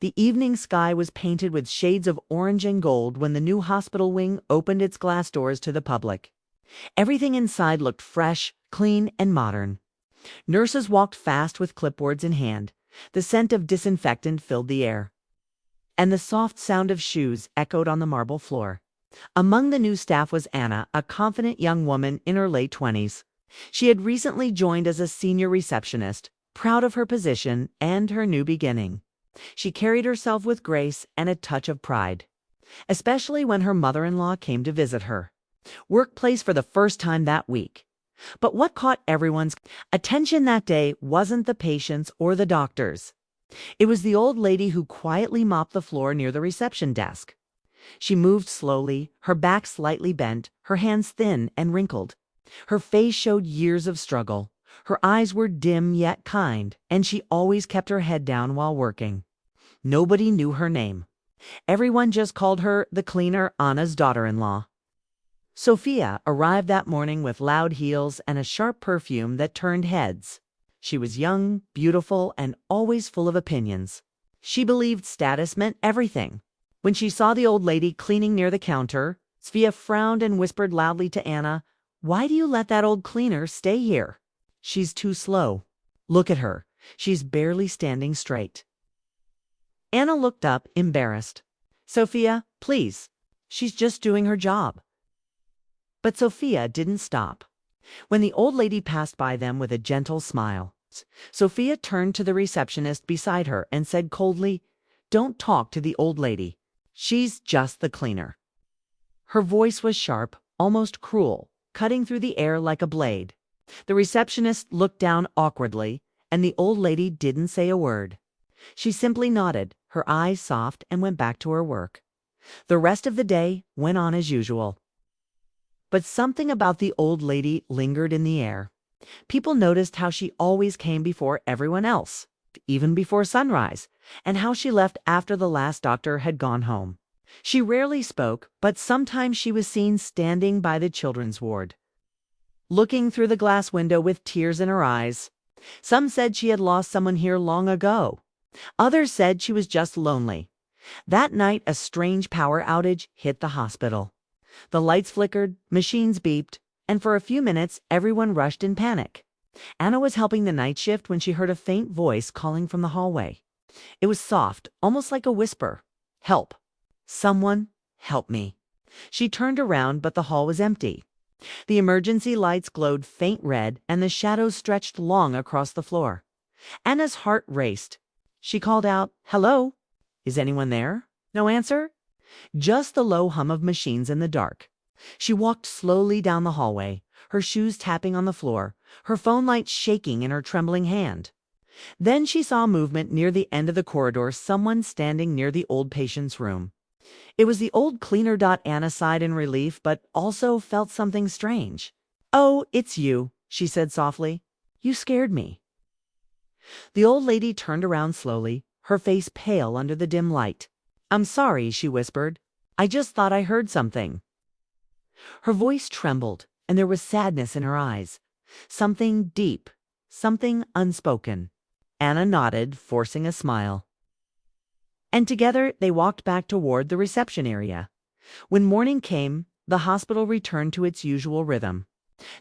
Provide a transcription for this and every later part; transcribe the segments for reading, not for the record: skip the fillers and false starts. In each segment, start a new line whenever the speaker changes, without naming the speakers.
The evening sky was painted with shades of orange and gold when the new hospital wing opened its glass doors to the public. Everything inside looked fresh, clean, and modern. Nurses walked fast with clipboards in hand. The scent of disinfectant filled the air, and the soft sound of shoes echoed on the marble floor. Among the new staff was Anna, a confident young woman in her late 20s. She had recently joined as a senior receptionist, proud of her position and her new beginning. She carried herself with grace and a touch of pride, especially when her mother-in-law came to visit her workplace for the first time that week. But what caught everyone's attention that day wasn't the patients or the doctors. It was the old lady who quietly mopped the floor near the reception desk. She moved slowly, her back slightly bent, her hands thin and wrinkled. Her face showed years of struggle. Her eyes were dim yet kind, and she always kept her head down while working. Nobody knew her name. Everyone just called her the cleaner, Anna's daughter-in-law. Sophia arrived that morning with loud heels and a sharp perfume that turned heads. She was young, beautiful, and always full of opinions. She believed status meant everything. When she saw the old lady cleaning near the counter, Sophia frowned and whispered loudly to Anna, "Why do you let that old cleaner stay here? She's too slow. Look at her. She's barely standing straight." Anna looked up, embarrassed. "Sophia, please. She's just doing her job." But Sophia didn't stop. When the old lady passed by them with a gentle smile, Sophia turned to the receptionist beside her and said coldly, "Don't talk to the old lady. She's just the cleaner." Her voice was sharp, almost cruel, cutting through the air like a blade. The receptionist looked down awkwardly, and the old lady didn't say a word. She simply nodded, her eyes soft, and went back to her work. The rest of the day went on as usual. But something about the old lady lingered in the air. People noticed how she always came before everyone else, even before sunrise, and how she left after the last doctor had gone home. She rarely spoke, but sometimes she was seen standing by the children's ward, looking through the glass window with tears in her eyes. Some said she had lost someone here long ago. Others said she was just lonely. That night, a strange power outage hit the hospital. The lights flickered, machines beeped, and for a few minutes everyone rushed in panic. Anna was helping the night shift when she heard a faint voice calling from the hallway. It was soft, almost like a whisper. "Help. Someone help me." She turned around, but the hall was empty. The emergency lights glowed faint red, and the shadows stretched long across the floor. Anna's heart raced. She called out, "Hello? Is anyone there?" No answer. Just the low hum of machines in the dark. She walked slowly down the hallway, her shoes tapping on the floor, her phone light shaking in her trembling hand. Then she saw movement near the end of the corridor, someone standing near the old patient's room. It was the old cleaner. Anna sighed in relief, but also felt something strange. "Oh, it's you," she said softly. "You scared me." The old lady turned around slowly, her face pale under the dim light. "I'm sorry," she whispered. "I just thought I heard something." Her voice trembled, and there was sadness in her eyes. Something deep, something unspoken. Anna nodded, forcing a smile. And together they walked back toward the reception area. When morning came, the hospital returned to its usual rhythm.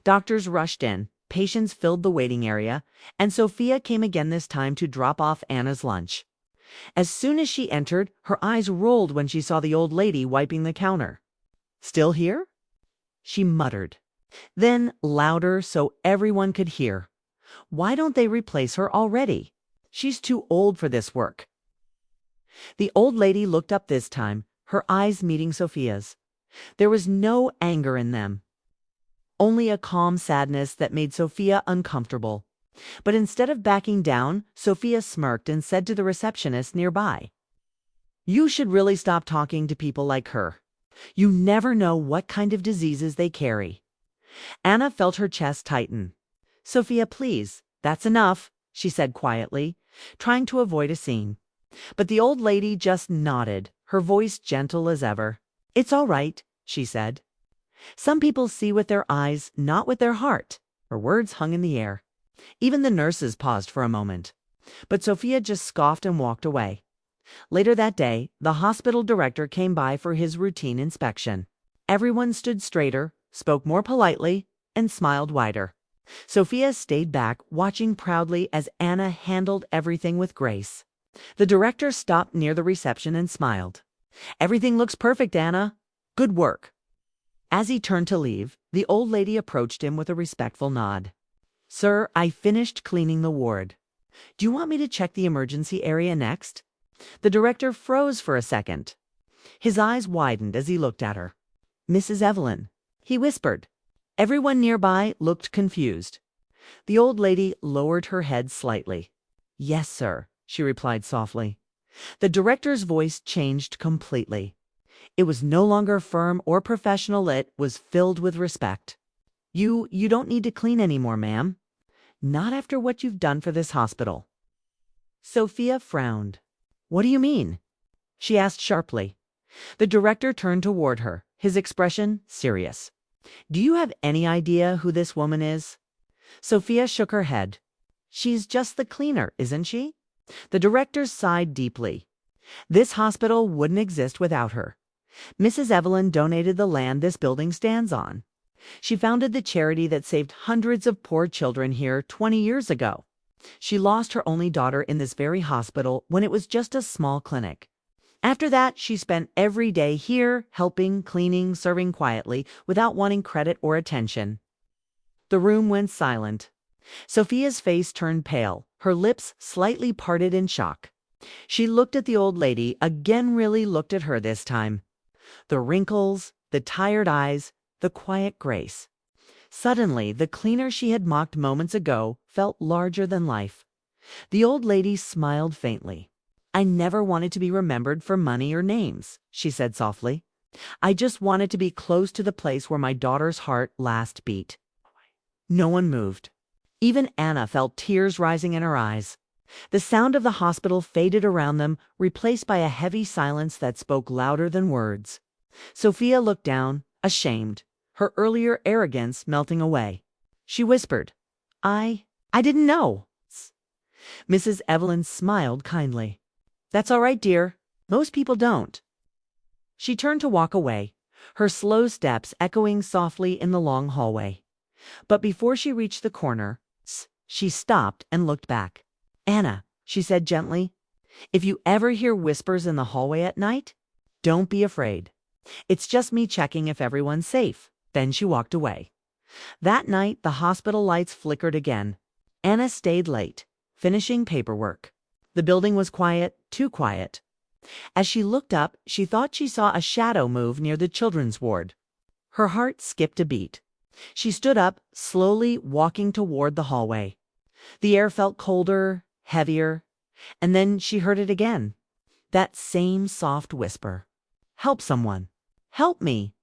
Doctors rushed in, patients filled the waiting area, and Sophia came again, this time to drop off Anna's lunch. As soon as she entered, her eyes rolled when she saw the old lady wiping the counter. "Still here?" she muttered. Then, louder so everyone could hear, "Why don't they replace her already? She's too old for this work." The old lady looked up this time, her eyes meeting Sophia's. There was no anger in them, only a calm sadness that made Sophia uncomfortable. But instead of backing down, Sophia smirked and said to the receptionist nearby, "You should really stop talking to people like her. You never know what kind of diseases they carry." Anna felt her chest tighten. "Sophia, please, that's enough," she said quietly, trying to avoid a scene. But the old lady just nodded, her voice gentle as ever. "It's all right," she said. "Some people see with their eyes, not with their heart." Her words hung in the air. Even the nurses paused for a moment. But Sophia just scoffed and walked away. Later that day, the hospital director came by for his routine inspection. Everyone stood straighter, spoke more politely, and smiled wider. Sophia stayed back, watching proudly as Anna handled everything with grace. The director stopped near the reception and smiled. "Everything looks perfect, Anna. Good work." As he turned to leave, the old lady approached him with a respectful nod. "Sir, I finished cleaning the ward. Do you want me to check the emergency area next?" The director froze for a second. His eyes widened as he looked at her. "Mrs. Evelyn," he whispered. Everyone nearby looked confused. The old lady lowered her head slightly. "Yes, sir," she replied softly. The director's voice changed completely. It was no longer firm or professional, it was filled with respect. You don't need to clean anymore, ma'am. Not after what you've done for this hospital." Sophia frowned. "What do you mean?" she asked sharply. The director turned toward her, his expression serious. "Do you have any idea who this woman is?" Sophia shook her head. "She's just the cleaner, isn't she?" The director sighed deeply. "This hospital wouldn't exist without her. Mrs. Evelyn donated the land this building stands on. She founded the charity that saved hundreds of poor children here 20 years ago. She lost her only daughter in this very hospital when it was just a small clinic. After that, she spent every day here, helping, cleaning, serving quietly, without wanting credit or attention." The room went silent. Sophia's face turned pale, her lips slightly parted in shock. She looked at the old lady, again really looked at her this time. The wrinkles, the tired eyes, the quiet grace. Suddenly, the cleaner she had mocked moments ago felt larger than life. The old lady smiled faintly. "I never wanted to be remembered for money or names," she said softly. "I just wanted to be close to the place where my daughter's heart last beat." No one moved. Even Anna felt tears rising in her eyes. The sound of the hospital faded around them, replaced by a heavy silence that spoke louder than words. Sophia looked down, ashamed, her earlier arrogance melting away. She whispered, I didn't know." Mrs. Evelyn smiled kindly. "That's all right, dear. Most people don't." She turned to walk away, her slow steps echoing softly in the long hallway. But before she reached the corner, she stopped and looked back. "Anna," she said gently, "if you ever hear whispers in the hallway at night, don't be afraid. It's just me checking if everyone's safe." Then she walked away. That night, the hospital lights flickered again. Anna stayed late, finishing paperwork. The building was quiet, too quiet. As she looked up, she thought she saw a shadow move near the children's ward. Her heart skipped a beat. She stood up, slowly walking toward the hallway. The air felt colder, heavier, and then she heard it again. That same soft whisper. "Help someone. Help me."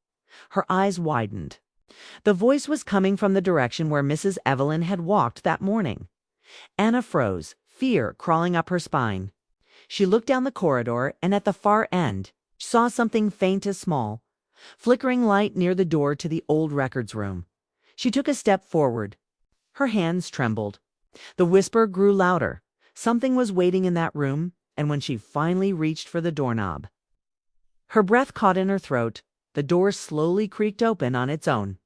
Her eyes widened. The voice was coming from the direction where Mrs. Evelyn had walked that morning. Anna froze, fear crawling up her spine. She looked down the corridor and at the far end saw something faint as small, flickering light near the door to the old records room. She took a step forward. Her hands trembled. The whisper grew louder. Something was waiting in that room, and when she finally reached for the doorknob, her breath caught in her throat. The door slowly creaked open on its own.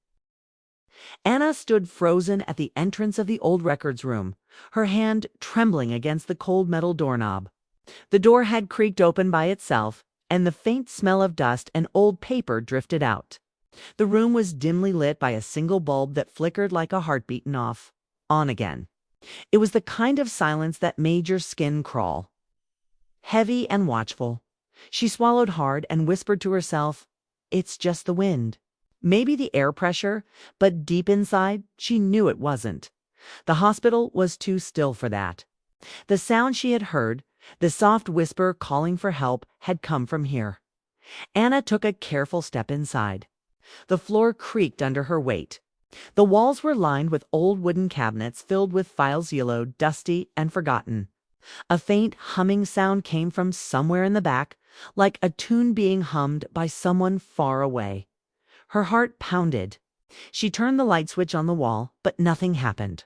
Anna stood frozen at the entrance of the old records room, her hand trembling against the cold metal doorknob. The door had creaked open by itself, and the faint smell of dust and old paper drifted out. The room was dimly lit by a single bulb that flickered like a heart beaten off, on again. It was the kind of silence that made your skin crawl. Heavy and watchful, she swallowed hard and whispered to herself, "It's just the wind. Maybe the air pressure," but deep inside, she knew it wasn't. The hospital was too still for that. The sound she had heard, the soft whisper calling for help, had come from here. Anna took a careful step inside. The floor creaked under her weight. The walls were lined with old wooden cabinets filled with files, yellow, dusty, and forgotten. A faint humming sound came from somewhere in the back, like a tune being hummed by someone far away. Her heart pounded. She turned the light switch on the wall, but nothing happened.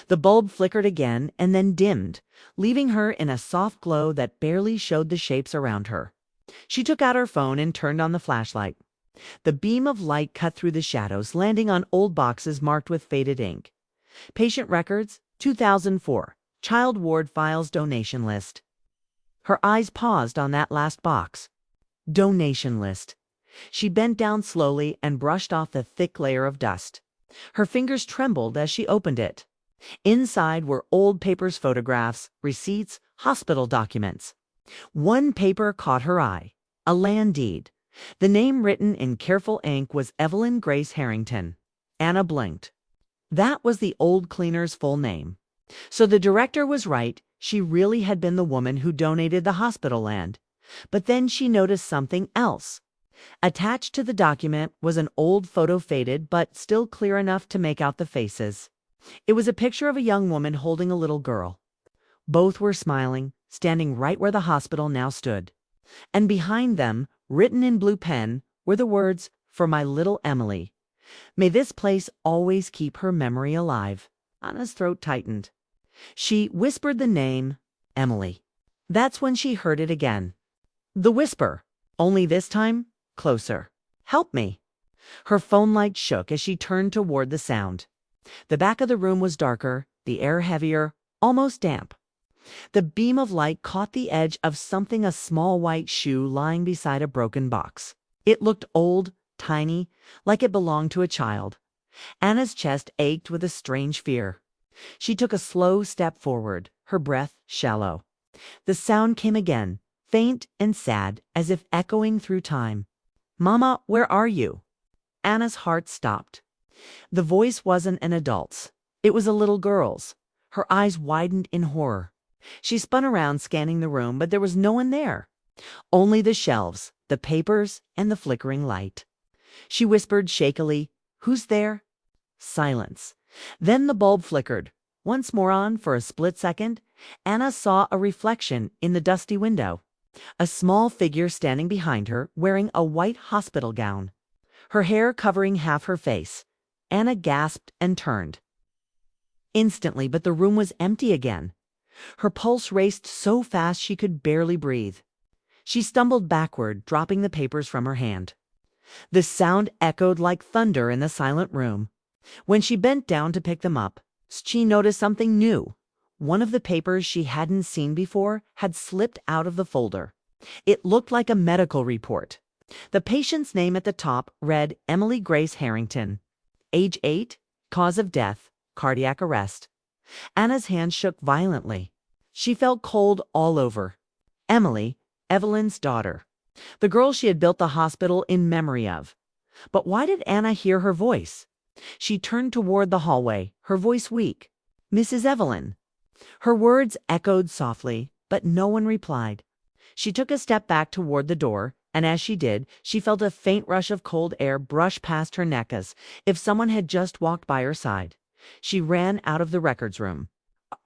The bulb flickered again and then dimmed, leaving her in a soft glow that barely showed the shapes around her. She took out her phone and turned on the flashlight. The beam of light cut through the shadows, landing on old boxes marked with faded ink. Patient records, 2004. Child ward files donation list. Her eyes paused on that last box. Donation list. She bent down slowly and brushed off the thick layer of dust. Her fingers trembled as she opened it. Inside were old papers, photographs, receipts, hospital documents. One paper caught her eye. A land deed. The name written in careful ink was Evelyn Grace Harrington. Anna blinked. That was the old cleaner's full name. So the director was right. She really had been the woman who donated the hospital land. But then she noticed something else. Attached to the document was an old photo, faded but still clear enough to make out the faces. It was a picture of a young woman holding a little girl. Both were smiling, standing right where the hospital now stood. And behind them, written in blue pen, were the words, "For my little Emily. May this place always keep her memory alive." Anna's throat tightened. She whispered the name, Emily. That's when she heard it again. The whisper, only this time, closer. "Help me." Her phone light shook as she turned toward the sound. The back of the room was darker, the air heavier, almost damp. The beam of light caught the edge of something, a small white shoe lying beside a broken box. It looked old, tiny, like it belonged to a child. Anna's chest ached with a strange fear. She took a slow step forward, her breath shallow. The sound came again, faint and sad, as if echoing through time. "Mama, where are you?" Anna's heart stopped. The voice wasn't an adult's. It was a little girl's. Her eyes widened in horror. She spun around, scanning the room, but there was no one there. Only the shelves, the papers, and the flickering light. She whispered shakily, "Who's there?" Silence. Then the bulb flickered. Once more on for a split second, Anna saw a reflection in the dusty window. A small figure standing behind her, wearing a white hospital gown. Her hair covering half her face. Anna gasped and turned. Instantly, but the room was empty again. Her pulse raced so fast she could barely breathe. She stumbled backward, dropping the papers from her hand. The sound echoed like thunder in the silent room. When she bent down to pick them up, she noticed something new. One of the papers she hadn't seen before had slipped out of the folder. It looked like a medical report. The patient's name at the top read Emily Grace Harrington. Age 8, cause of death, cardiac arrest. Anna's hand shook violently. She felt cold all over. Emily, Evelyn's daughter. The girl she had built the hospital in memory of. But why did Anna hear her voice? She turned toward the hallway, her voice weak. "Mrs. Evelyn." Her words echoed softly, but no one replied. She took a step back toward the door, and as she did, she felt a faint rush of cold air brush past her neck as if someone had just walked by her side. She ran out of the records room,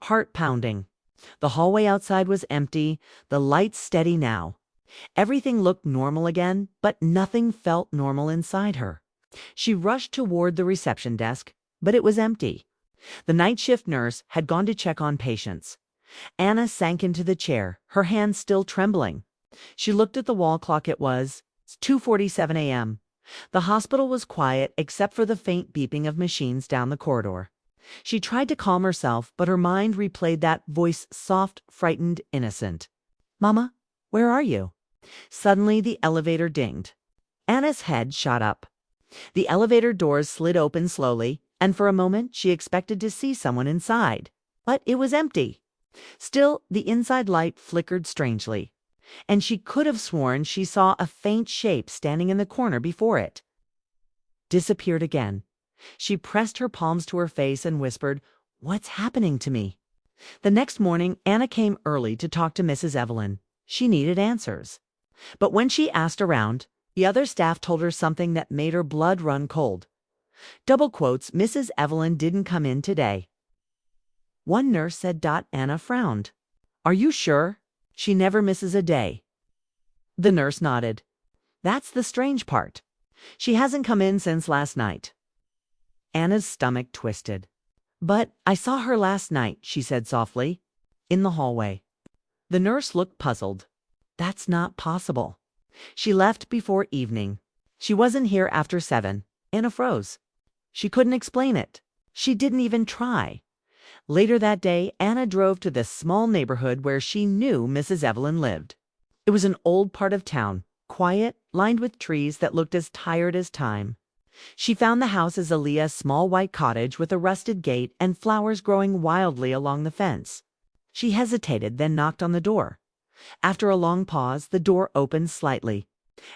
heart pounding. The hallway outside was empty, the lights steady now. Everything looked normal again, but nothing felt normal inside her. She rushed toward the reception desk, but it was empty. The night shift nurse had gone to check on patients. Anna sank into the chair, her hands still trembling. She looked at the wall clock. It was 2:47 a.m. The hospital was quiet except for the faint beeping of machines down the corridor. She tried to calm herself, but her mind replayed that voice, soft, frightened, innocent. "Mama, where are you?" Suddenly the elevator dinged. Anna's head shot up. The elevator doors slid open slowly, and for a moment she expected to see someone inside. But it was empty. Still, the inside light flickered strangely, and she could have sworn she saw a faint shape standing in the corner before it. Disappeared again. She pressed her palms to her face and whispered, "What's happening to me?" The next morning, Anna came early to talk to Mrs. Evelyn. She needed answers. But when she asked around, the other staff told her something that made her blood run cold. Double quotes, "Mrs. Evelyn didn't come in today." One nurse said. Anna frowned. "Are you sure? She never misses a day." The nurse nodded. "That's the strange part. She hasn't come in since last night." Anna's stomach twisted. "But I saw her last night," she said softly, "in the hallway." The nurse looked puzzled. "That's not possible. She left before evening. She wasn't here after 7. Anna froze. She couldn't explain it. She didn't even try. Later that day, Anna drove to the small neighborhood where she knew Mrs. Evelyn lived. It was an old part of town, quiet, lined with trees that looked as tired as time. She found the house as Aaliyah's small white cottage with a rusted gate and flowers growing wildly along the fence. She hesitated, then knocked on the door. After a long pause, the door opened slightly.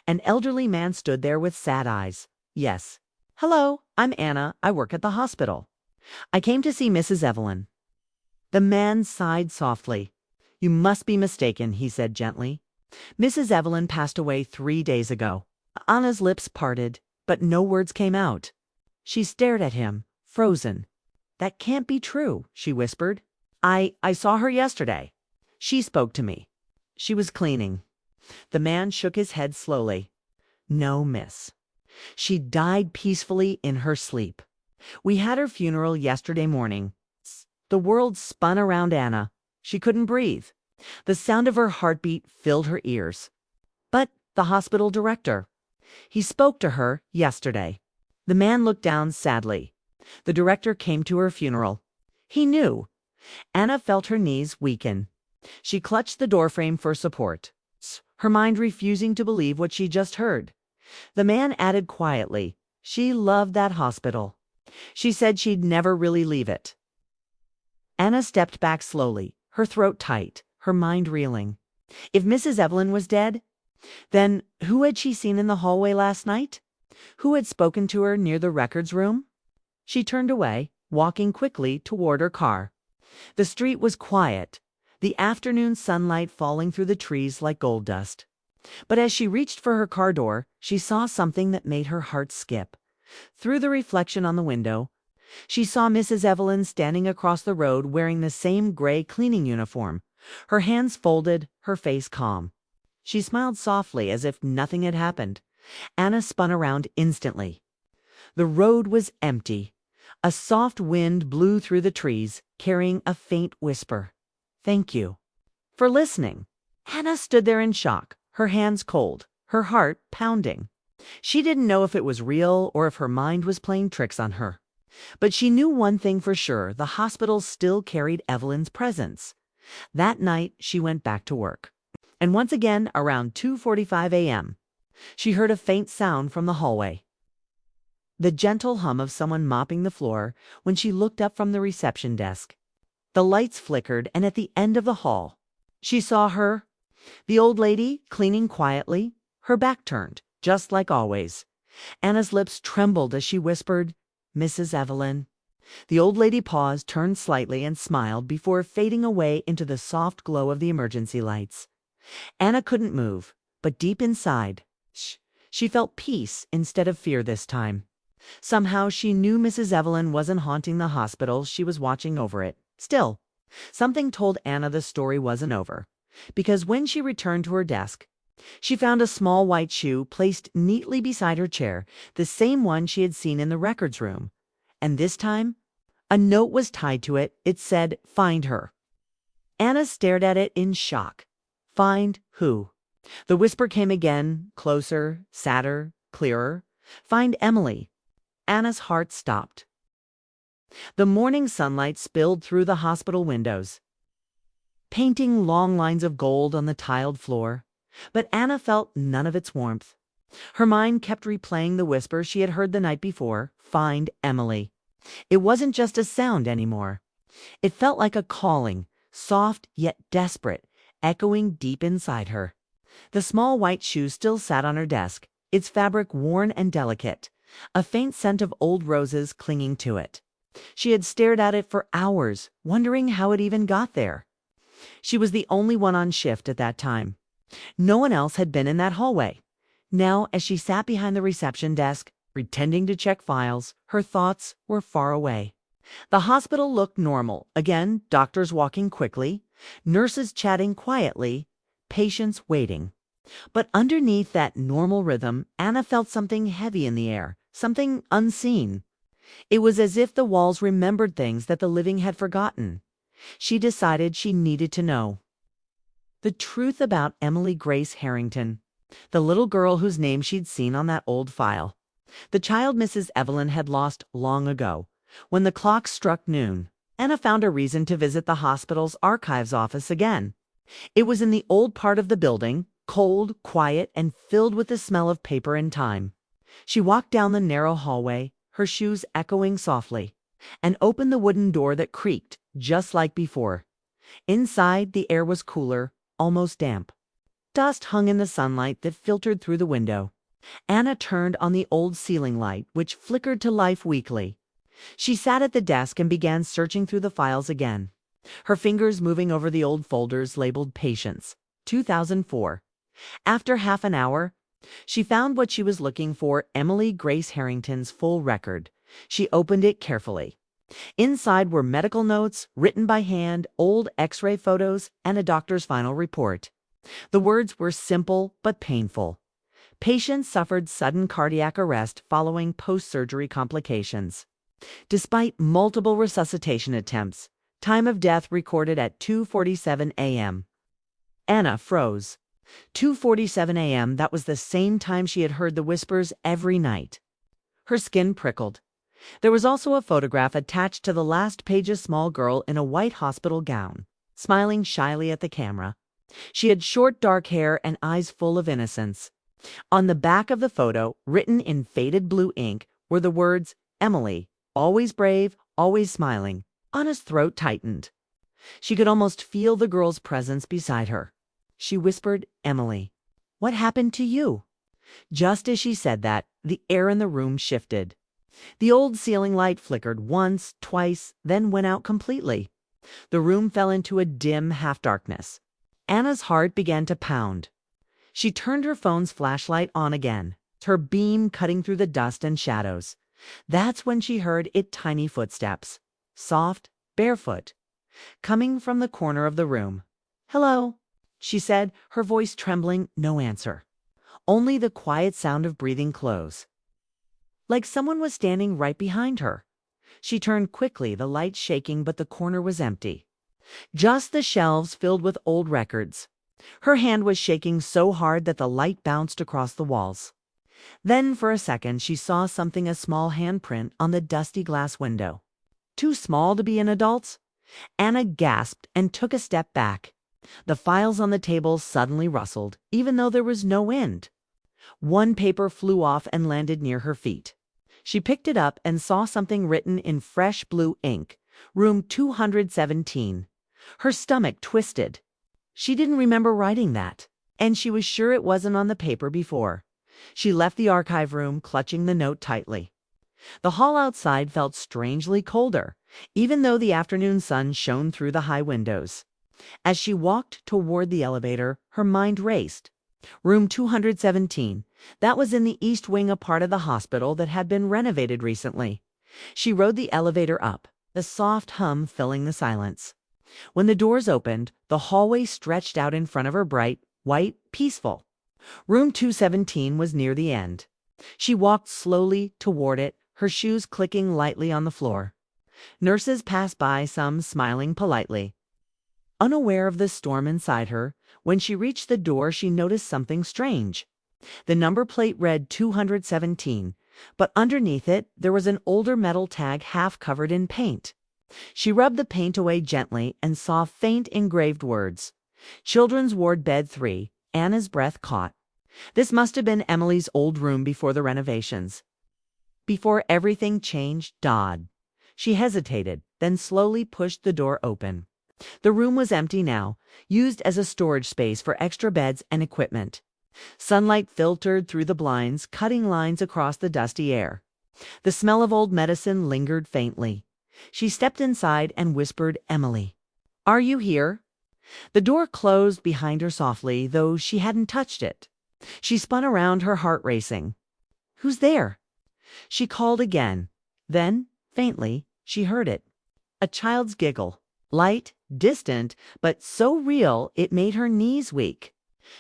An elderly man stood there with sad eyes. "Yes. Hello, I'm Anna. I work at the hospital. I came to see Mrs. Evelyn." The man sighed softly. "You must be mistaken," he said gently. "Mrs. Evelyn passed away 3 days ago." Anna's lips parted, but no words came out. She stared at him, frozen. "That can't be true," she whispered. I saw her yesterday. She spoke to me. She was cleaning." The man shook his head slowly. "No, miss. She died peacefully in her sleep. We had her funeral yesterday morning." The world spun around Anna. She couldn't breathe. The sound of her heartbeat filled her ears. "But the hospital director. He spoke to her yesterday." The man looked down sadly. "The director came to her funeral. He knew." Anna felt her knees weaken. She clutched the doorframe for support, her mind refusing to believe what she just heard. The man added quietly, "She loved that hospital. She said she'd never really leave it." Anna stepped back slowly, her throat tight, her mind reeling. If Mrs. Evelyn was dead, then who had she seen in the hallway last night? Who had spoken to her near the records room? She turned away, walking quickly toward her car. The street was quiet, the afternoon sunlight falling through the trees like gold dust. But as she reached for her car door, she saw something that made her heart skip. Through the reflection on the window, she saw Mrs. Evelyn standing across the road wearing the same gray cleaning uniform, her hands folded, her face calm. She smiled softly as if nothing had happened. Anna spun around instantly. The road was empty. A soft wind blew through the trees, carrying a faint whisper. "Thank you for listening." Anna stood there in shock, her hands cold, her heart pounding. She didn't know if it was real or if her mind was playing tricks on her. But she knew one thing for sure: the hospital still carried Evelyn's presence. That night, she went back to work. And once again, around 2:45 a.m., she heard a faint sound from the hallway. The gentle hum of someone mopping the floor when she looked up from the reception desk. The lights flickered, and at the end of the hall, she saw her, the old lady, cleaning quietly, her back turned, just like always. Anna's lips trembled as she whispered, "Mrs. Evelyn." The old lady paused, turned slightly, and smiled before fading away into the soft glow of the emergency lights. Anna couldn't move, but deep inside, she felt peace instead of fear this time. Somehow she knew Mrs. Evelyn wasn't haunting the hospital, she was watching over it. Still, something told Anna the story wasn't over, because when she returned to her desk, she found a small white shoe placed neatly beside her chair, the same one she had seen in the records room. And this time, a note was tied to it. It said, "Find her." Anna stared at it in shock. Find who? The whisper came again, closer, sadder, clearer. Find Emily. Anna's heart stopped. The morning sunlight spilled through the hospital windows, painting long lines of gold on the tiled floor. But Anna felt none of its warmth. Her mind kept replaying the whisper she had heard the night before, "Find Emily." It wasn't just a sound anymore. It felt like a calling, soft yet desperate, echoing deep inside her. The small white shoe still sat on her desk, its fabric worn and delicate, a faint scent of old roses clinging to it. She had stared at it for hours, wondering how it even got there. She was the only one on shift at that time. No one else had been in that hallway. Now, as she sat behind the reception desk, pretending to check files, her thoughts were far away. The hospital looked normal. Again, doctors walking quickly, nurses chatting quietly, patients waiting. But underneath that normal rhythm, Anna felt something heavy in the air, something unseen. It was as if the walls remembered things that the living had forgotten. She decided she needed to know the truth about Emily Grace Harrington, the little girl whose name she'd seen on that old file. The child Mrs. Evelyn had lost long ago. When the clock struck noon, Anna found a reason to visit the hospital's archives office again. It was in the old part of the building, cold, quiet, and filled with the smell of paper and time. She walked down the narrow hallway, her shoes echoing softly, and opened the wooden door that creaked, just like before. Inside, the air was cooler, almost damp. Dust hung in the sunlight that filtered through the window. Anna turned on the old ceiling light, which flickered to life weakly. She sat at the desk and began searching through the files again, her fingers moving over the old folders labeled Patients, 2004. After half an hour, she found what she was looking for: Emily Grace Harrington's full record. She opened it carefully. Inside were medical notes, written by hand, old X-ray photos, and a doctor's final report. The words were simple but painful. Patient suffered sudden cardiac arrest following post-surgery complications. Despite multiple resuscitation attempts, time of death recorded at 2:47 a.m. Anna froze. 2:47 a.m., that was the same time she had heard the whispers every night. Her skin prickled. There was also a photograph attached to the last page, a small girl in a white hospital gown, smiling shyly at the camera. She had short dark hair and eyes full of innocence. On the back of the photo, written in faded blue ink, were the words, "Emily, always brave, always smiling." Anna's throat tightened. She could almost feel the girl's presence beside her. She whispered, "Emily, what happened to you?" Just as she said that, the air in the room shifted. The old ceiling light flickered once, twice, then went out completely. The room fell into a dim half-darkness. Anna's heart began to pound. She turned her phone's flashlight on again, her beam cutting through the dust and shadows. That's when she heard tiny footsteps, soft, barefoot, coming from the corner of the room. "Hello," she said, her voice trembling. No answer. Only the quiet sound of breathing close. Like someone was standing right behind her. She turned quickly, the light shaking, but the corner was empty. Just the shelves filled with old records. Her hand was shaking so hard that the light bounced across the walls. Then, for a second, she saw something, a small handprint on the dusty glass window. Too small to be an adult's? Anna gasped and took a step back. The files on the table suddenly rustled, even though there was no end. One paper flew off and landed near her feet. She picked it up and saw something written in fresh blue ink, "Room 217. Her stomach twisted. She didn't remember writing that, and she was sure it wasn't on the paper before. She left the archive room, clutching the note tightly. The hall outside felt strangely colder, even though the afternoon sun shone through the high windows. As she walked toward the elevator, her mind raced. Room 217. That was in the east wing, a part of the hospital that had been renovated recently. She rode the elevator up, the soft hum filling the silence. When the doors opened, the hallway stretched out in front of her, bright, white, peaceful. Room 217 was near the end. She walked slowly toward it, her shoes clicking lightly on the floor. Nurses passed by, some smiling politely. Unaware of the storm inside her, when she reached the door, she noticed something strange. The number plate read 217, but underneath it there was an older metal tag half covered in paint. She rubbed the paint away gently and saw faint engraved words. "Children's Ward Bed 3. Anna's breath caught." This must have been Emily's old room before the renovations. Before everything changed, Dodd. She hesitated, then slowly pushed the door open. The room was empty now, used as a storage space for extra beds and equipment. Sunlight filtered through the blinds, cutting lines across the dusty air. The smell of old medicine lingered faintly. She stepped inside and whispered, "Emily, are you here?" The door closed behind her softly, though she hadn't touched it. She spun around, her heart racing. "Who's there?" She called again. Then, faintly, she heard it. A child's giggle. Light, distant, but so real it made her knees weak.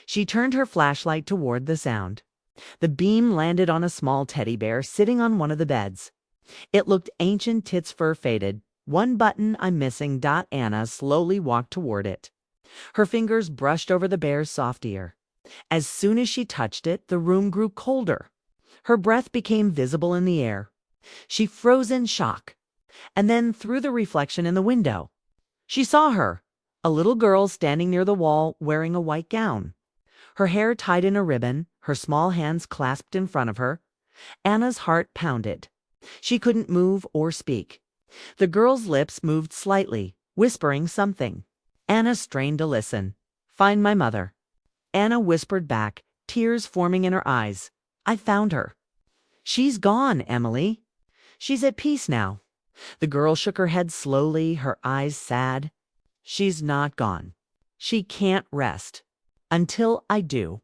She turned her flashlight toward the sound. The beam landed on a small teddy bear sitting on one of the beds. It looked ancient, its fur faded. One button I'm missing. Anna slowly walked toward it. Her fingers brushed over the bear's soft ear. As soon as she touched it, the room grew colder. Her breath became visible in the air. She froze in shock. And then through the reflection in the window, she saw her, a little girl standing near the wall wearing a white gown. Her hair tied in a ribbon, her small hands clasped in front of her. Anna's heart pounded. She couldn't move or speak. The girl's lips moved slightly, whispering something. Anna strained to listen. "Find my mother." Anna whispered back, tears forming in her eyes. "I found her." "She's gone, Emily. She's at peace now." The girl shook her head slowly, her eyes sad. "She's not gone. She can't rest. Until I do."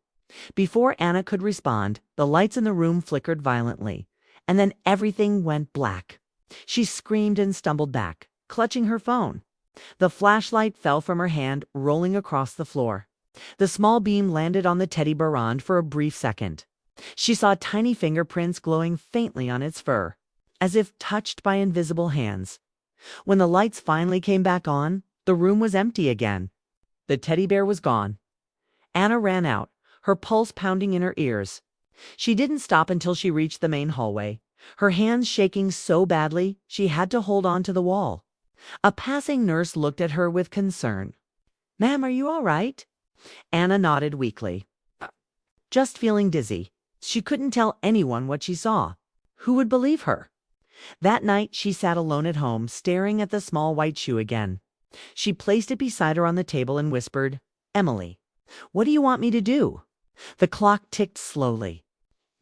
Before Anna could respond, the lights in the room flickered violently, and then everything went black. She screamed and stumbled back, clutching her phone. The flashlight fell from her hand, rolling across the floor. The small beam landed on the teddy Barand for a brief second. She saw tiny fingerprints glowing faintly on its fur, as if touched by invisible hands. When the lights finally came back on, the room was empty again. The teddy bear was gone. Anna ran out, her pulse pounding in her ears. She didn't stop until she reached the main hallway, her hands shaking so badly she had to hold on to the wall. A passing nurse looked at her with concern. "Ma'am, are you all right?" Anna nodded weakly. "Just feeling dizzy." She couldn't tell anyone what she saw. Who would believe her? That night she sat alone at home, staring at the small white shoe again. She placed it beside her on the table and whispered, "Emily, what do you want me to do?" The clock ticked slowly.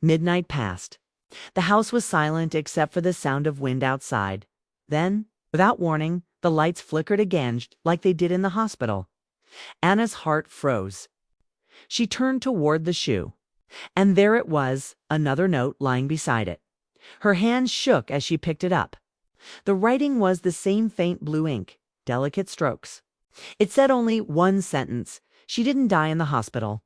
Midnight passed. The house was silent except for the sound of wind outside. Then, without warning, the lights flickered again like they did in the hospital. Anna's heart froze. She turned toward the shoe, and there it was, another note lying beside it. Her hand shook as she picked it up. The writing was the same faint blue ink, delicate strokes. It said only one sentence: she didn't die in the hospital.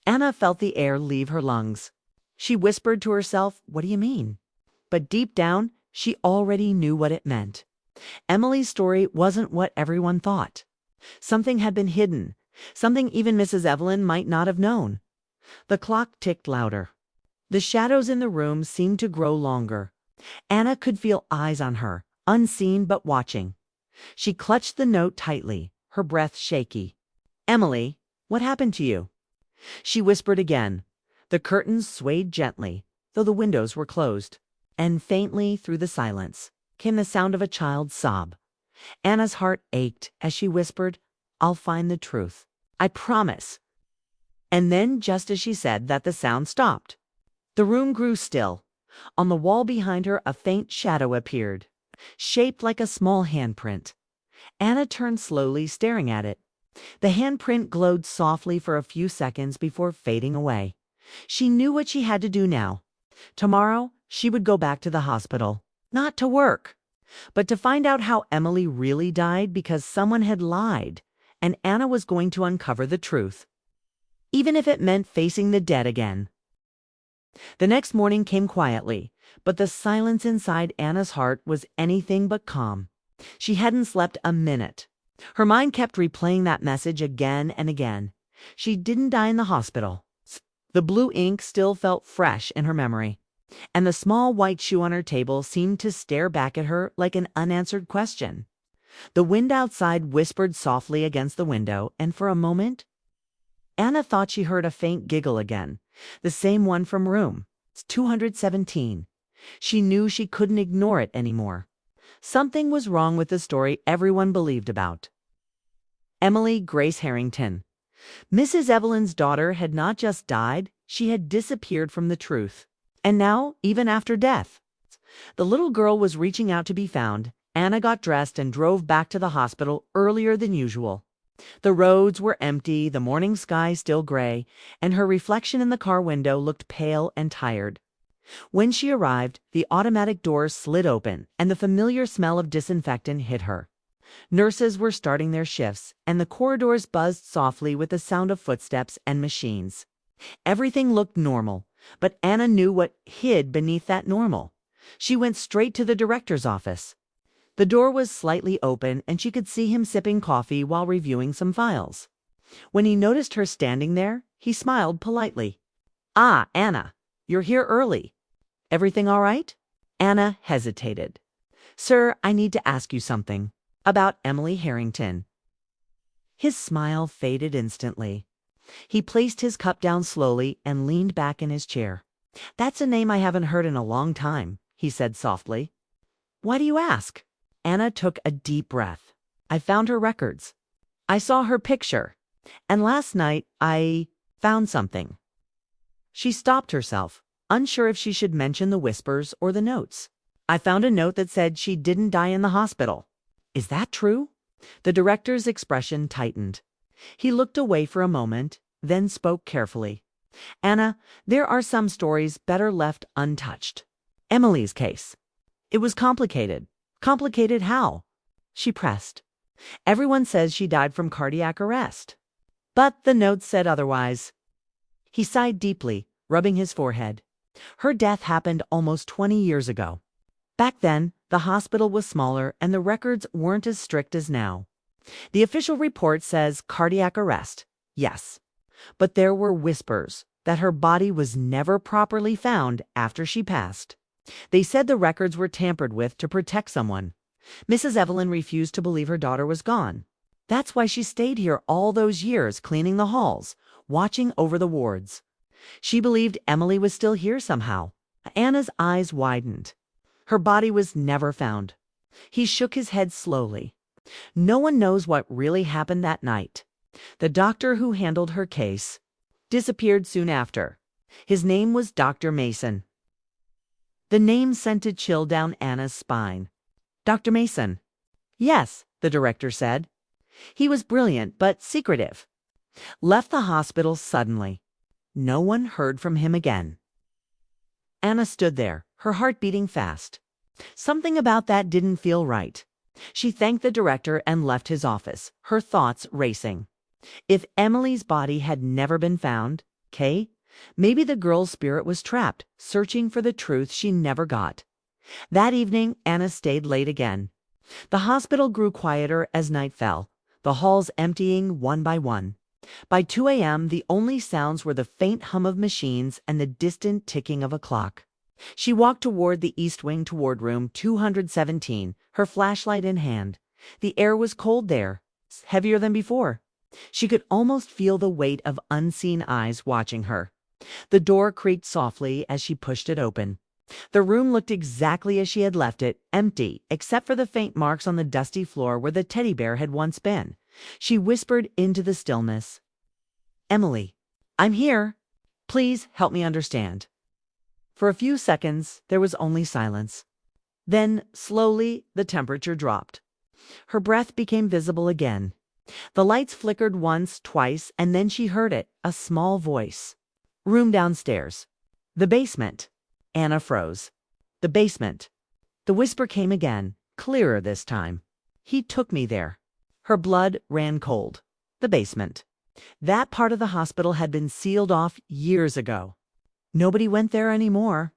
Anna felt the air leave her lungs. She whispered to herself, "What do you mean?" But deep down, she already knew what it meant. Emily's story wasn't what everyone thought. Something had been hidden, something even Mrs. Evelyn might not have known. The clock ticked louder. The shadows in the room seemed to grow longer. Anna could feel eyes on her, unseen but watching. She clutched the note tightly, her breath shaky. "Emily, what happened to you?" She whispered again. The curtains swayed gently, though the windows were closed. And faintly through the silence came the sound of a child's sob. Anna's heart ached as she whispered, "I'll find the truth. I promise." And then, just as she said that, the sound stopped. The room grew still. On the wall behind her, a faint shadow appeared, shaped like a small handprint. Anna turned slowly, staring at it. The handprint glowed softly for a few seconds before fading away. She knew what she had to do now. Tomorrow, she would go back to the hospital, not to work, but to find out how Emily really died, because someone had lied, and Anna was going to uncover the truth, even if it meant facing the dead again. The next morning came quietly, but the silence inside Anna's heart was anything but calm. She hadn't slept a minute. Her mind kept replaying that message again and again. She didn't die in the hospital. The blue ink still felt fresh in her memory, and the small white shoe on her table seemed to stare back at her like an unanswered question. The wind outside whispered softly against the window, and for a moment, Anna thought she heard a faint giggle again, the same one from room 217. She knew she couldn't ignore it anymore. Something was wrong with the story everyone believed about. Emily Grace Harrington. Mrs. Evelyn's daughter had not just died, she had disappeared from the truth. And now, even after death, the little girl was reaching out to be found. Anna got dressed and drove back to the hospital earlier than usual. The roads were empty, the morning sky still gray, and her reflection in the car window looked pale and tired. When she arrived, the automatic doors slid open, and the familiar smell of disinfectant hit her. Nurses were starting their shifts, and the corridors buzzed softly with the sound of footsteps and machines. Everything looked normal, but Anna knew what hid beneath that normal. She went straight to the director's office. The door was slightly open and she could see him sipping coffee while reviewing some files. When he noticed her standing there, he smiled politely. "Ah, Anna, you're here early. Everything all right?" Anna hesitated. "Sir, I need to ask you something. About Emily Harrington." His smile faded instantly. He placed his cup down slowly and leaned back in his chair. "That's a name I haven't heard in a long time," he said softly. "Why do you ask?" Anna took a deep breath. "I found her records. I saw her picture. And last night I found something." She stopped herself, unsure if she should mention the whispers or the notes. "I found a note that said she didn't die in the hospital." "Is that true?" The director's expression tightened. He looked away for a moment, then spoke carefully. "Anna, there are some stories better left untouched. Emily's case. It was complicated. Complicated how?" She pressed. "Everyone says she died from cardiac arrest. But the notes said otherwise." He sighed deeply, rubbing his forehead. "Her death happened almost 20 years ago. Back then, the hospital was smaller and the records weren't as strict as now. The official report says cardiac arrest, yes. But there were whispers that her body was never properly found after she passed. They said the records were tampered with to protect someone. Mrs. Evelyn refused to believe her daughter was gone. That's why she stayed here all those years cleaning the halls, watching over the wards. She believed Emily was still here somehow." Anna's eyes widened. "Her body was never found." He shook his head slowly. "No one knows what really happened that night. The doctor who handled her case disappeared soon after. His name was Dr. Mason." The name sent a chill down Anna's spine. "Dr. Mason?" "Yes," the director said. "He was brilliant but secretive. Left the hospital suddenly. No one heard from him again." Anna stood there, her heart beating fast. Something about that didn't feel right. She thanked the director and left his office, her thoughts racing. If Emily's body had never been found, maybe the girl's spirit was trapped, searching for the truth she never got. That evening, Anna stayed late again. The hospital grew quieter as night fell, the halls emptying one by one. By 2 a.m., the only sounds were the faint hum of machines and the distant ticking of a clock. She walked toward the East Wing toward room 217, her flashlight in hand. The air was cold there, heavier than before. She could almost feel the weight of unseen eyes watching her. The door creaked softly as she pushed it open. The room looked exactly as she had left it, empty, except for the faint marks on the dusty floor where the teddy bear had once been. She whispered into the stillness, "Emily, I'm here. Please help me understand." For a few seconds, there was only silence. Then, slowly, the temperature dropped. Her breath became visible again. The lights flickered once, twice, and then she heard it, a small voice. "Room downstairs. The basement." Anna froze. "The basement." The whisper came again, clearer this time. "He took me there." Her blood ran cold. The basement. That part of the hospital had been sealed off years ago. Nobody went there anymore.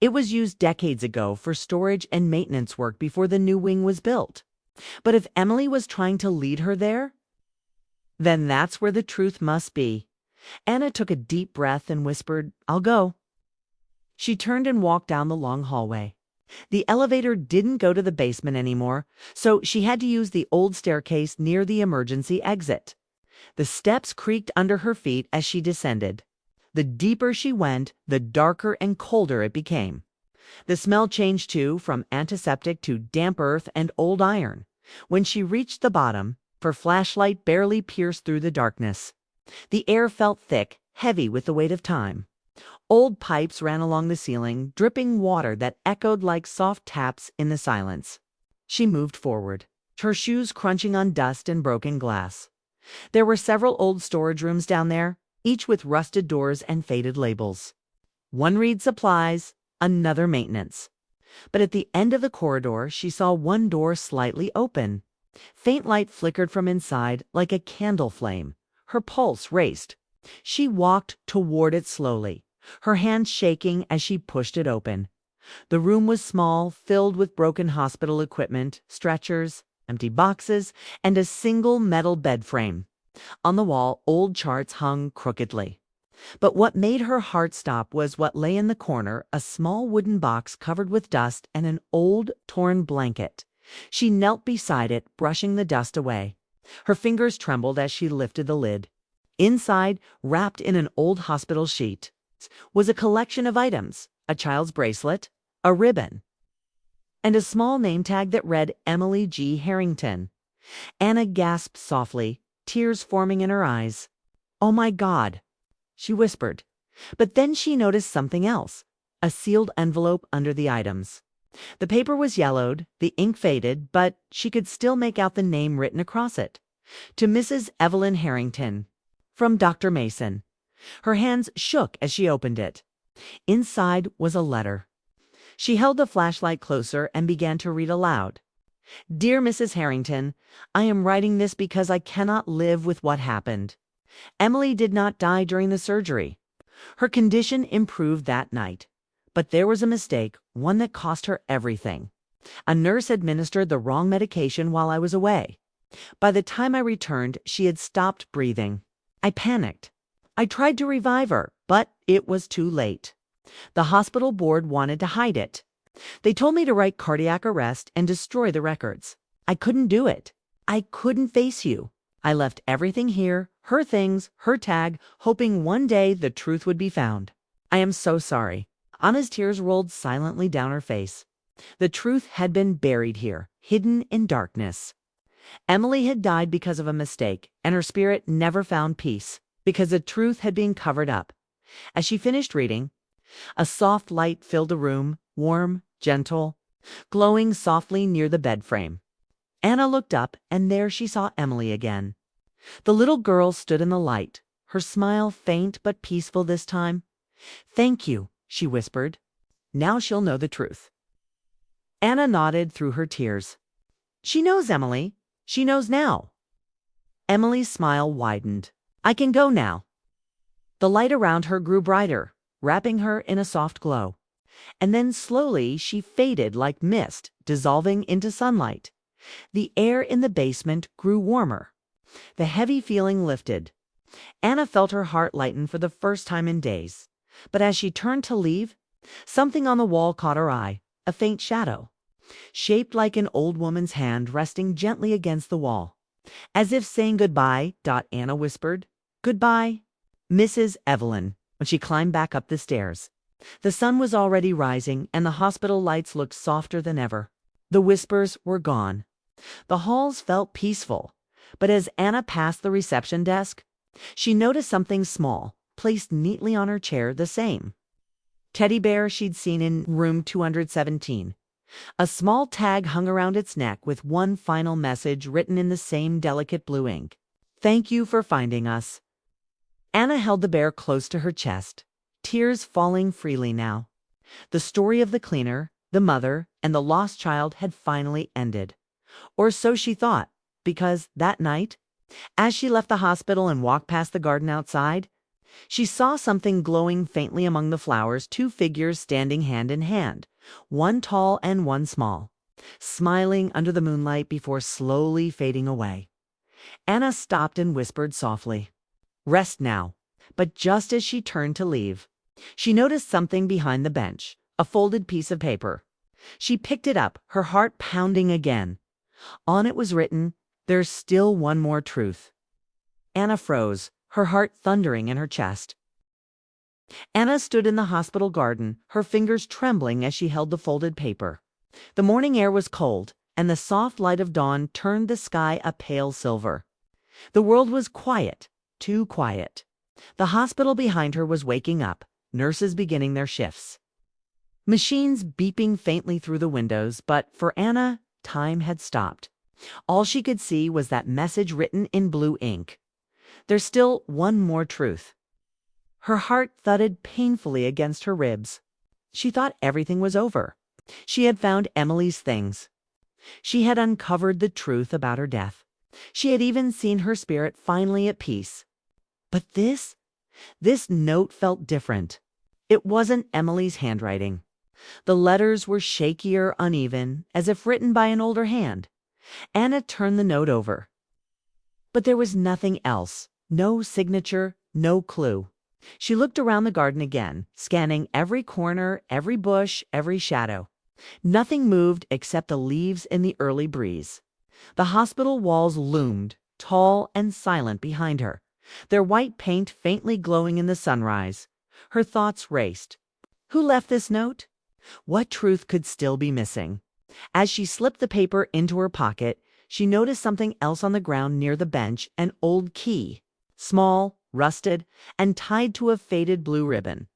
It was used decades ago for storage and maintenance work before the new wing was built. But if Emily was trying to lead her there, then that's where the truth must be. Anna took a deep breath and whispered, "I'll go." She turned and walked down the long hallway. The elevator didn't go to the basement anymore, so she had to use the old staircase near the emergency exit. The steps creaked under her feet as she descended. The deeper she went, the darker and colder it became. The smell changed too, from antiseptic to damp earth and old iron. When she reached the bottom, her flashlight barely pierced through the darkness. The air felt thick, heavy with the weight of time. Old pipes ran along the ceiling, dripping water that echoed like soft taps in the silence. She moved forward, her shoes crunching on dust and broken glass. There were several old storage rooms down there, each with rusted doors and faded labels. One read supplies, another maintenance. But at the end of the corridor, she saw one door slightly open. Faint light flickered from inside like a candle flame. Her pulse raced. She walked toward it slowly, her hand shaking as she pushed it open. The room was small, filled with broken hospital equipment, stretchers, empty boxes, and a single metal bed frame. On the wall, old charts hung crookedly. But what made her heart stop was what lay in the corner, a small wooden box covered with dust and an old, torn blanket. She knelt beside it, brushing the dust away. Her fingers trembled as she lifted the lid. Inside, wrapped in an old hospital sheet, was a collection of items: a child's bracelet, a ribbon, and a small name tag that read Emily G. Harrington. Anna gasped softly, tears forming in her eyes. "Oh my God," she whispered. But then she noticed something else, a sealed envelope under the items. The paper was yellowed, the ink faded, but she could still make out the name written across it. To Mrs. Evelyn Harrington, from Dr. Mason. Her hands shook as she opened it. Inside was a letter. She held the flashlight closer and began to read aloud. "Dear Mrs. Harrington, I am writing this because I cannot live with what happened. Emily did not die during the surgery. Her condition improved that night. But there was a mistake, one that cost her everything. A nurse administered the wrong medication while I was away. By the time I returned, she had stopped breathing. I panicked. I tried to revive her, but it was too late. The hospital board wanted to hide it. They told me to write cardiac arrest and destroy the records. I couldn't do it. I couldn't face you. I left everything here, her things, her tag, hoping one day the truth would be found. I am so sorry." Anna's tears rolled silently down her face. The truth had been buried here, hidden in darkness. Emily had died because of a mistake, and her spirit never found peace, because the truth had been covered up. As she finished reading, a soft light filled the room, warm, gentle, glowing softly near the bed frame. Anna looked up, and there she saw Emily again. The little girl stood in the light, her smile faint but peaceful this time. "Thank you," she whispered. "Now she'll know the truth." Anna nodded through her tears. "She knows, Emily. She knows now." Emily's smile widened. "I can go now." The light around her grew brighter, wrapping her in a soft glow. And then slowly she faded like mist, dissolving into sunlight. The air in the basement grew warmer. The heavy feeling lifted. Anna felt her heart lighten for the first time in days. But as she turned to leave, something on the wall caught her eye, a faint shadow, shaped like an old woman's hand resting gently against the wall. As if saying goodbye, Anna whispered, "Goodbye, Mrs. Evelyn," when she climbed back up the stairs. The sun was already rising, and the hospital lights looked softer than ever. The whispers were gone. The halls felt peaceful. But as Anna passed the reception desk, she noticed something small, placed neatly on her chair, the same teddy bear she'd seen in room 217. A small tag hung around its neck with one final message written in the same delicate blue ink. "Thank you for finding us." Anna held the bear close to her chest, tears falling freely now. The story of the cleaner, the mother, and the lost child had finally ended. Or so she thought, because that night, as she left the hospital and walked past the garden outside, she saw something glowing faintly among the flowers, two figures standing hand in hand, one tall and one small, smiling under the moonlight before slowly fading away. Anna stopped and whispered softly, "Rest now." But just as she turned to leave, she noticed something behind the bench, a folded piece of paper. She picked it up, her heart pounding again. On it was written, "There's still one more truth." Anna froze, her heart thundering in her chest. Anna stood in the hospital garden, her fingers trembling as she held the folded paper. The morning air was cold, and the soft light of dawn turned the sky a pale silver. The world was quiet, too quiet. The hospital behind her was waking up, nurses beginning their shifts. Machines beeping faintly through the windows, but for Anna, time had stopped. All she could see was that message written in blue ink. There's still one more truth. Her heart thudded painfully against her ribs. She thought everything was over. She had found Emily's things. She had uncovered the truth about her death. She had even seen her spirit finally at peace. But this note felt different. It wasn't Emily's handwriting. The letters were shaky or uneven, as if written by an older hand. Anna turned the note over. But there was nothing else. No signature, no clue. She looked around the garden again, scanning every corner, every bush, every shadow. Nothing moved except the leaves in the early breeze. The hospital walls loomed, tall and silent behind her, their white paint faintly glowing in the sunrise. Her thoughts raced. Who left this note? What truth could still be missing? As she slipped the paper into her pocket, she noticed something else on the ground near the bench, an old key. Small, rusted, and tied to a faded blue ribbon.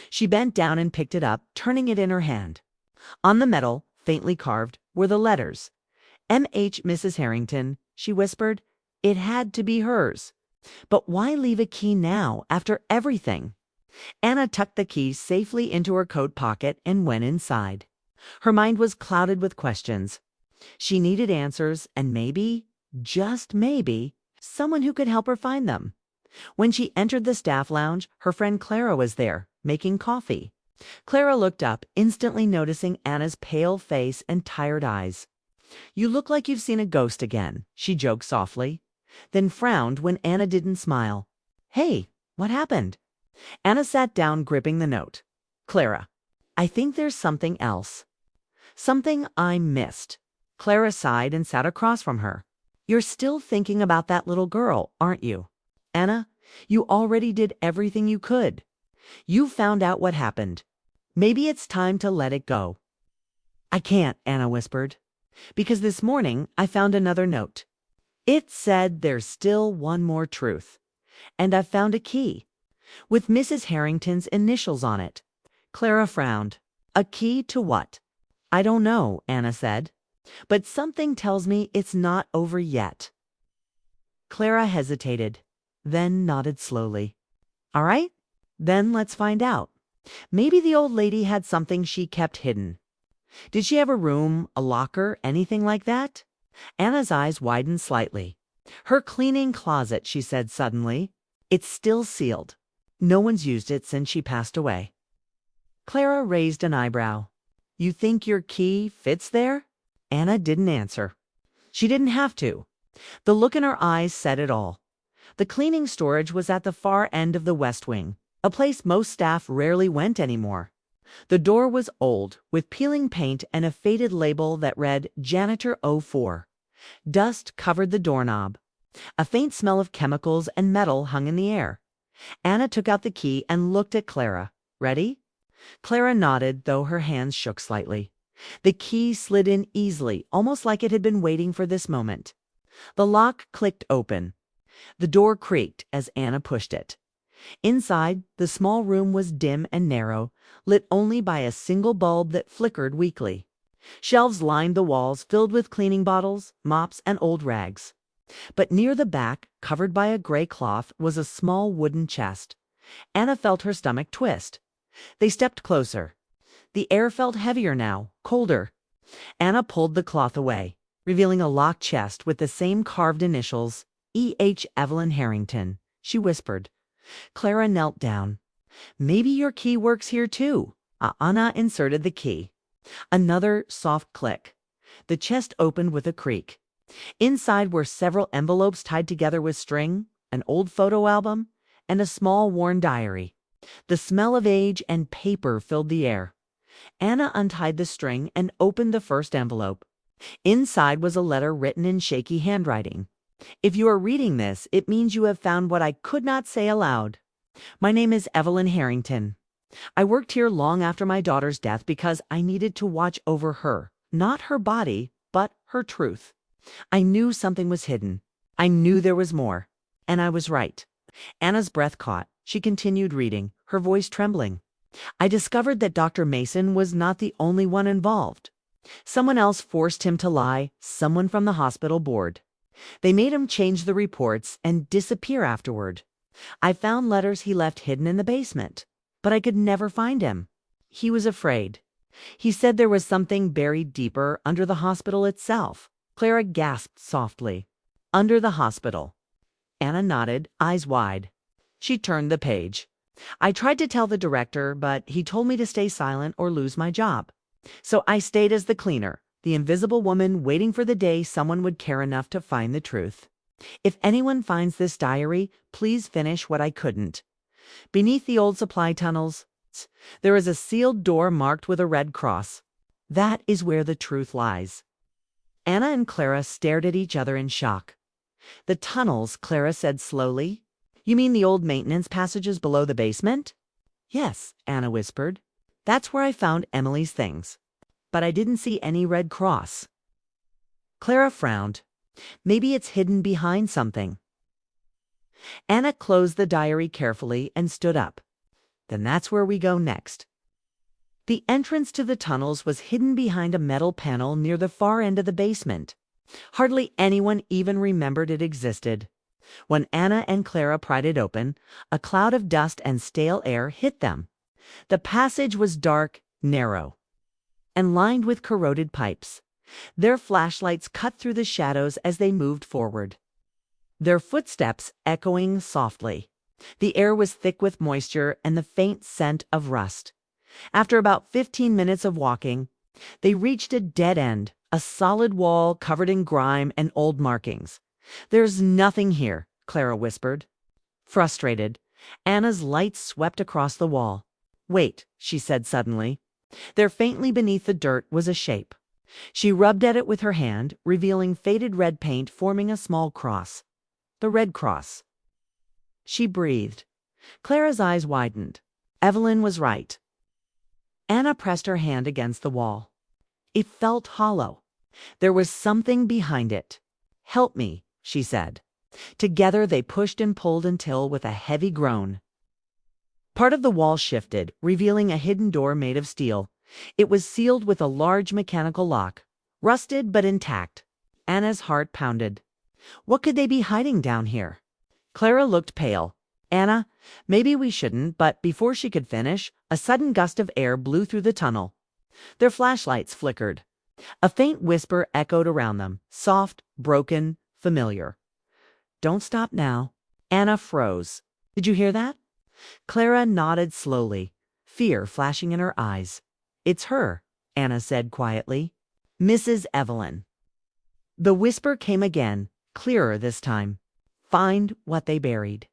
She bent down and picked it up, turning it in her hand. On the metal, faintly carved, were the letters. M.H. Mrs. Harrington, she whispered. It had to be hers. But why leave a key now, after everything? Anna tucked the key safely into her coat pocket and went inside. Her mind was clouded with questions. She needed answers, and maybe, just maybe, someone who could help her find them. When she entered the staff lounge, her friend Clara was there, making coffee. Clara looked up, instantly noticing Anna's pale face and tired eyes. "You look like you've seen a ghost again," she joked softly, then frowned when Anna didn't smile. "Hey, what happened?" Anna sat down, gripping the note. "Clara, I think there's something else. Something I missed." Clara sighed and sat across from her. "You're still thinking about that little girl, aren't you? Anna, you already did everything you could. You found out what happened. Maybe it's time to let it go." "I can't," Anna whispered, "because this morning I found another note. It said there's still one more truth. And I found a key with Mrs. Harrington's initials on it." Clara frowned. "A key to what?" "I don't know," Anna said, "but something tells me it's not over yet." Clara hesitated, then nodded slowly. "All right, then let's find out. Maybe the old lady had something she kept hidden. Did she have a room, a locker, anything like that?" Anna's eyes widened slightly. "Her cleaning closet," she said suddenly. "It's still sealed. No one's used it since she passed away." Clara raised an eyebrow. "You think your key fits there?" Anna didn't answer. She didn't have to. The look in her eyes said it all. The cleaning storage was at the far end of the West Wing, a place most staff rarely went anymore. The door was old, with peeling paint and a faded label that read Janitor 04. Dust covered the doorknob. A faint smell of chemicals and metal hung in the air. Anna took out the key and looked at Clara. "Ready?" Clara nodded, though her hands shook slightly. The key slid in easily, almost like it had been waiting for this moment. The lock clicked open. The door creaked as Anna pushed it. Inside, the small room was dim and narrow, lit only by a single bulb that flickered weakly. Shelves lined the walls, filled with cleaning bottles, mops, and old rags. But near the back, covered by a gray cloth, was a small wooden chest. Anna felt her stomach twist. They stepped closer. The air felt heavier now, colder. Anna pulled the cloth away, revealing a locked chest with the same carved initials, E.H. Evelyn Harrington. She whispered. Clara knelt down. "Maybe your key works here too." Anna inserted the key. Another soft click. The chest opened with a creak. Inside were several envelopes tied together with string, an old photo album, and a small worn diary. The smell of age and paper filled the air. Anna untied the string and opened the first envelope. Inside was a letter written in shaky handwriting. "If you are reading this, it means you have found what I could not say aloud. My name is Evelyn Harrington. I worked here long after my daughter's death because I needed to watch over her, not her body, but her truth. I knew something was hidden. I knew there was more. And I was right." Anna's breath caught. She continued reading, her voice trembling. "I discovered that Dr. Mason was not the only one involved. Someone else forced him to lie, someone from the hospital board. They made him change the reports and disappear afterward. I found letters he left hidden in the basement, but I could never find him. He was afraid. He said there was something buried deeper under the hospital itself." Clara gasped softly. "Under the hospital." Anna nodded, eyes wide. She turned the page. I tried to tell the director, but he told me to stay silent or lose my job. So I stayed as the cleaner, the invisible woman waiting for the day someone would care enough to find the truth. If anyone finds this diary, please finish what I couldn't. Beneath the old supply tunnels, there is a sealed door marked with a red cross. That is where the truth lies. Anna and Clara stared at each other in shock. The tunnels, Clara said slowly. You mean the old maintenance passages below the basement? Yes, Anna whispered. That's where I found Emily's things. But I didn't see any red cross. Clara frowned. Maybe it's hidden behind something. Anna closed the diary carefully and stood up. Then that's where we go next. The entrance to the tunnels was hidden behind a metal panel near the far end of the basement. Hardly anyone even remembered it existed. When Anna and Clara pried it open, a cloud of dust and stale air hit them. The passage was dark, narrow, and lined with corroded pipes. Their flashlights cut through the shadows as they moved forward, their footsteps echoing softly. The air was thick with moisture and the faint scent of rust. After about 15 minutes of walking, they reached a dead end, a solid wall covered in grime and old markings. There's nothing here, Clara whispered. Frustrated, Anna's light swept across the wall. Wait, she said suddenly. There faintly beneath the dirt was a shape. She rubbed at it with her hand, revealing faded red paint forming a small cross. The Red Cross. She breathed. Clara's eyes widened. Evelyn was right. Anna pressed her hand against the wall. It felt hollow. There was something behind it. Help me, she said. Together they pushed and pulled until, with a heavy groan, part of the wall shifted, revealing a hidden door made of steel. It was sealed with a large mechanical lock, rusted but intact. Anna's heart pounded. What could they be hiding down here? Clara looked pale. Anna, maybe we shouldn't, but before she could finish, a sudden gust of air blew through the tunnel. Their flashlights flickered. A faint whisper echoed around them, soft, broken, familiar. Don't stop now. Anna froze. Did you hear that? Clara nodded slowly, fear flashing in her eyes. It's her, Anna said quietly. Mrs. Evelyn. The whisper came again, clearer this time. Find what they buried.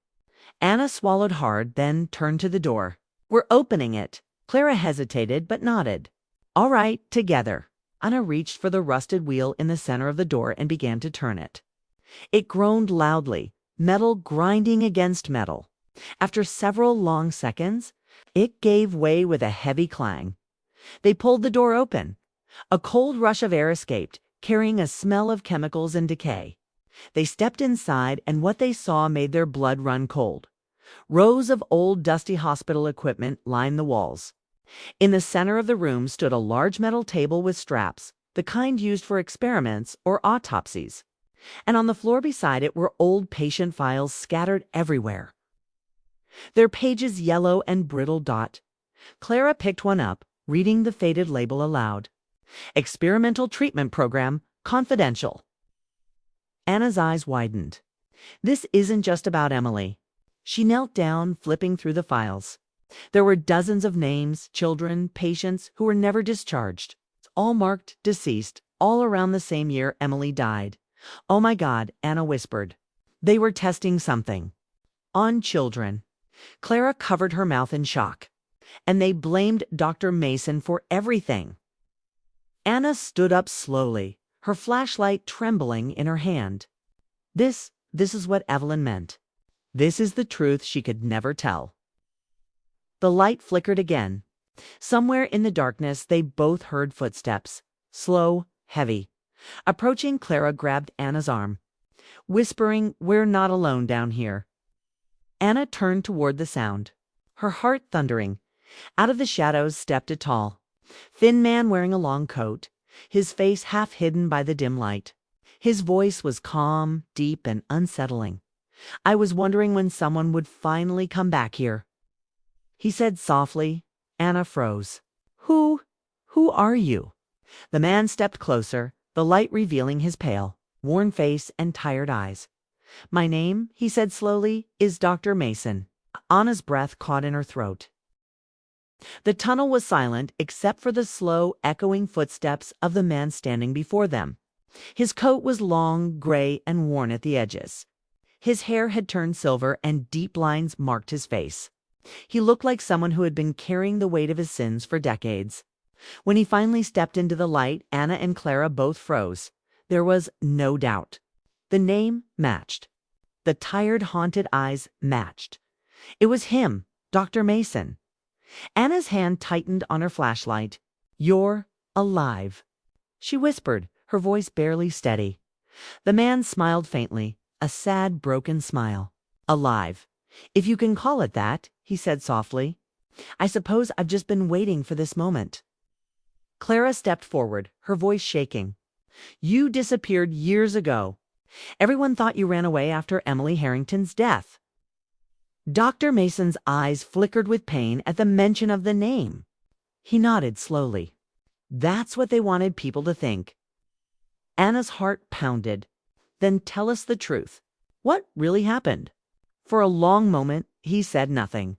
Anna swallowed hard, then turned to the door. We're opening it. Clara hesitated, but nodded. All right, together. Anna reached for the rusted wheel in the center of the door and began to turn it. It groaned loudly, metal grinding against metal. After several long seconds, it gave way with a heavy clang. They pulled the door open. A cold rush of air escaped, carrying a smell of chemicals and decay. They stepped inside, and what they saw made their blood run cold. Rows of old, dusty hospital equipment lined the walls. In the center of the room stood a large metal table with straps, the kind used for experiments or autopsies. And on the floor beside it were old patient files scattered everywhere, their pages yellow and brittle dot. Clara picked one up, reading the faded label aloud. Experimental Treatment Program, Confidential. Anna's eyes widened. This isn't just about Emily. She knelt down, flipping through the files. There were dozens of names, children, patients who were never discharged, all marked deceased, all around the same year Emily died. Oh my God, Anna whispered. They were testing something. On children. Clara covered her mouth in shock. And they blamed Dr. Mason for everything. Anna stood up slowly, her flashlight trembling in her hand. This is what Evelyn meant. This is the truth she could never tell. The light flickered again. Somewhere in the darkness they both heard footsteps, slow, heavy. Approaching, Clara grabbed Anna's arm, whispering, "We're not alone down here." Anna turned toward the sound, her heart thundering. Out of the shadows stepped a tall, thin man wearing a long coat, his face half hidden by the dim light. His voice was calm, deep, and unsettling. "I was wondering when someone would finally come back here," he said softly. Anna froze. Who are you?" The man stepped closer, the light revealing his pale, worn face and tired eyes. "My name," he said slowly, "is Dr. Mason. Anna's breath caught in her throat. The tunnel was silent except for the slow, echoing footsteps of the man standing before them. His coat was long, gray, and worn at the edges. His hair had turned silver and deep lines marked his face. He looked like someone who had been carrying the weight of his sins for decades. When he finally stepped into the light, Anna and Clara both froze. There was no doubt. The name matched. The tired, haunted eyes matched. It was him, Dr. Mason. Anna's hand tightened on her flashlight. "You're alive," she whispered, her voice barely steady. The man smiled faintly, a sad, broken smile. "Alive. If you can call it that," he said softly. "I suppose I've just been waiting for this moment." Clara stepped forward, her voice shaking. "You disappeared years ago. Everyone thought you ran away after Emily Harrington's death." Dr. Mason's eyes flickered with pain at the mention of the name. He nodded slowly. "That's what they wanted people to think." Anna's heart pounded. "Then tell us the truth. What really happened?" For a long moment, he said nothing.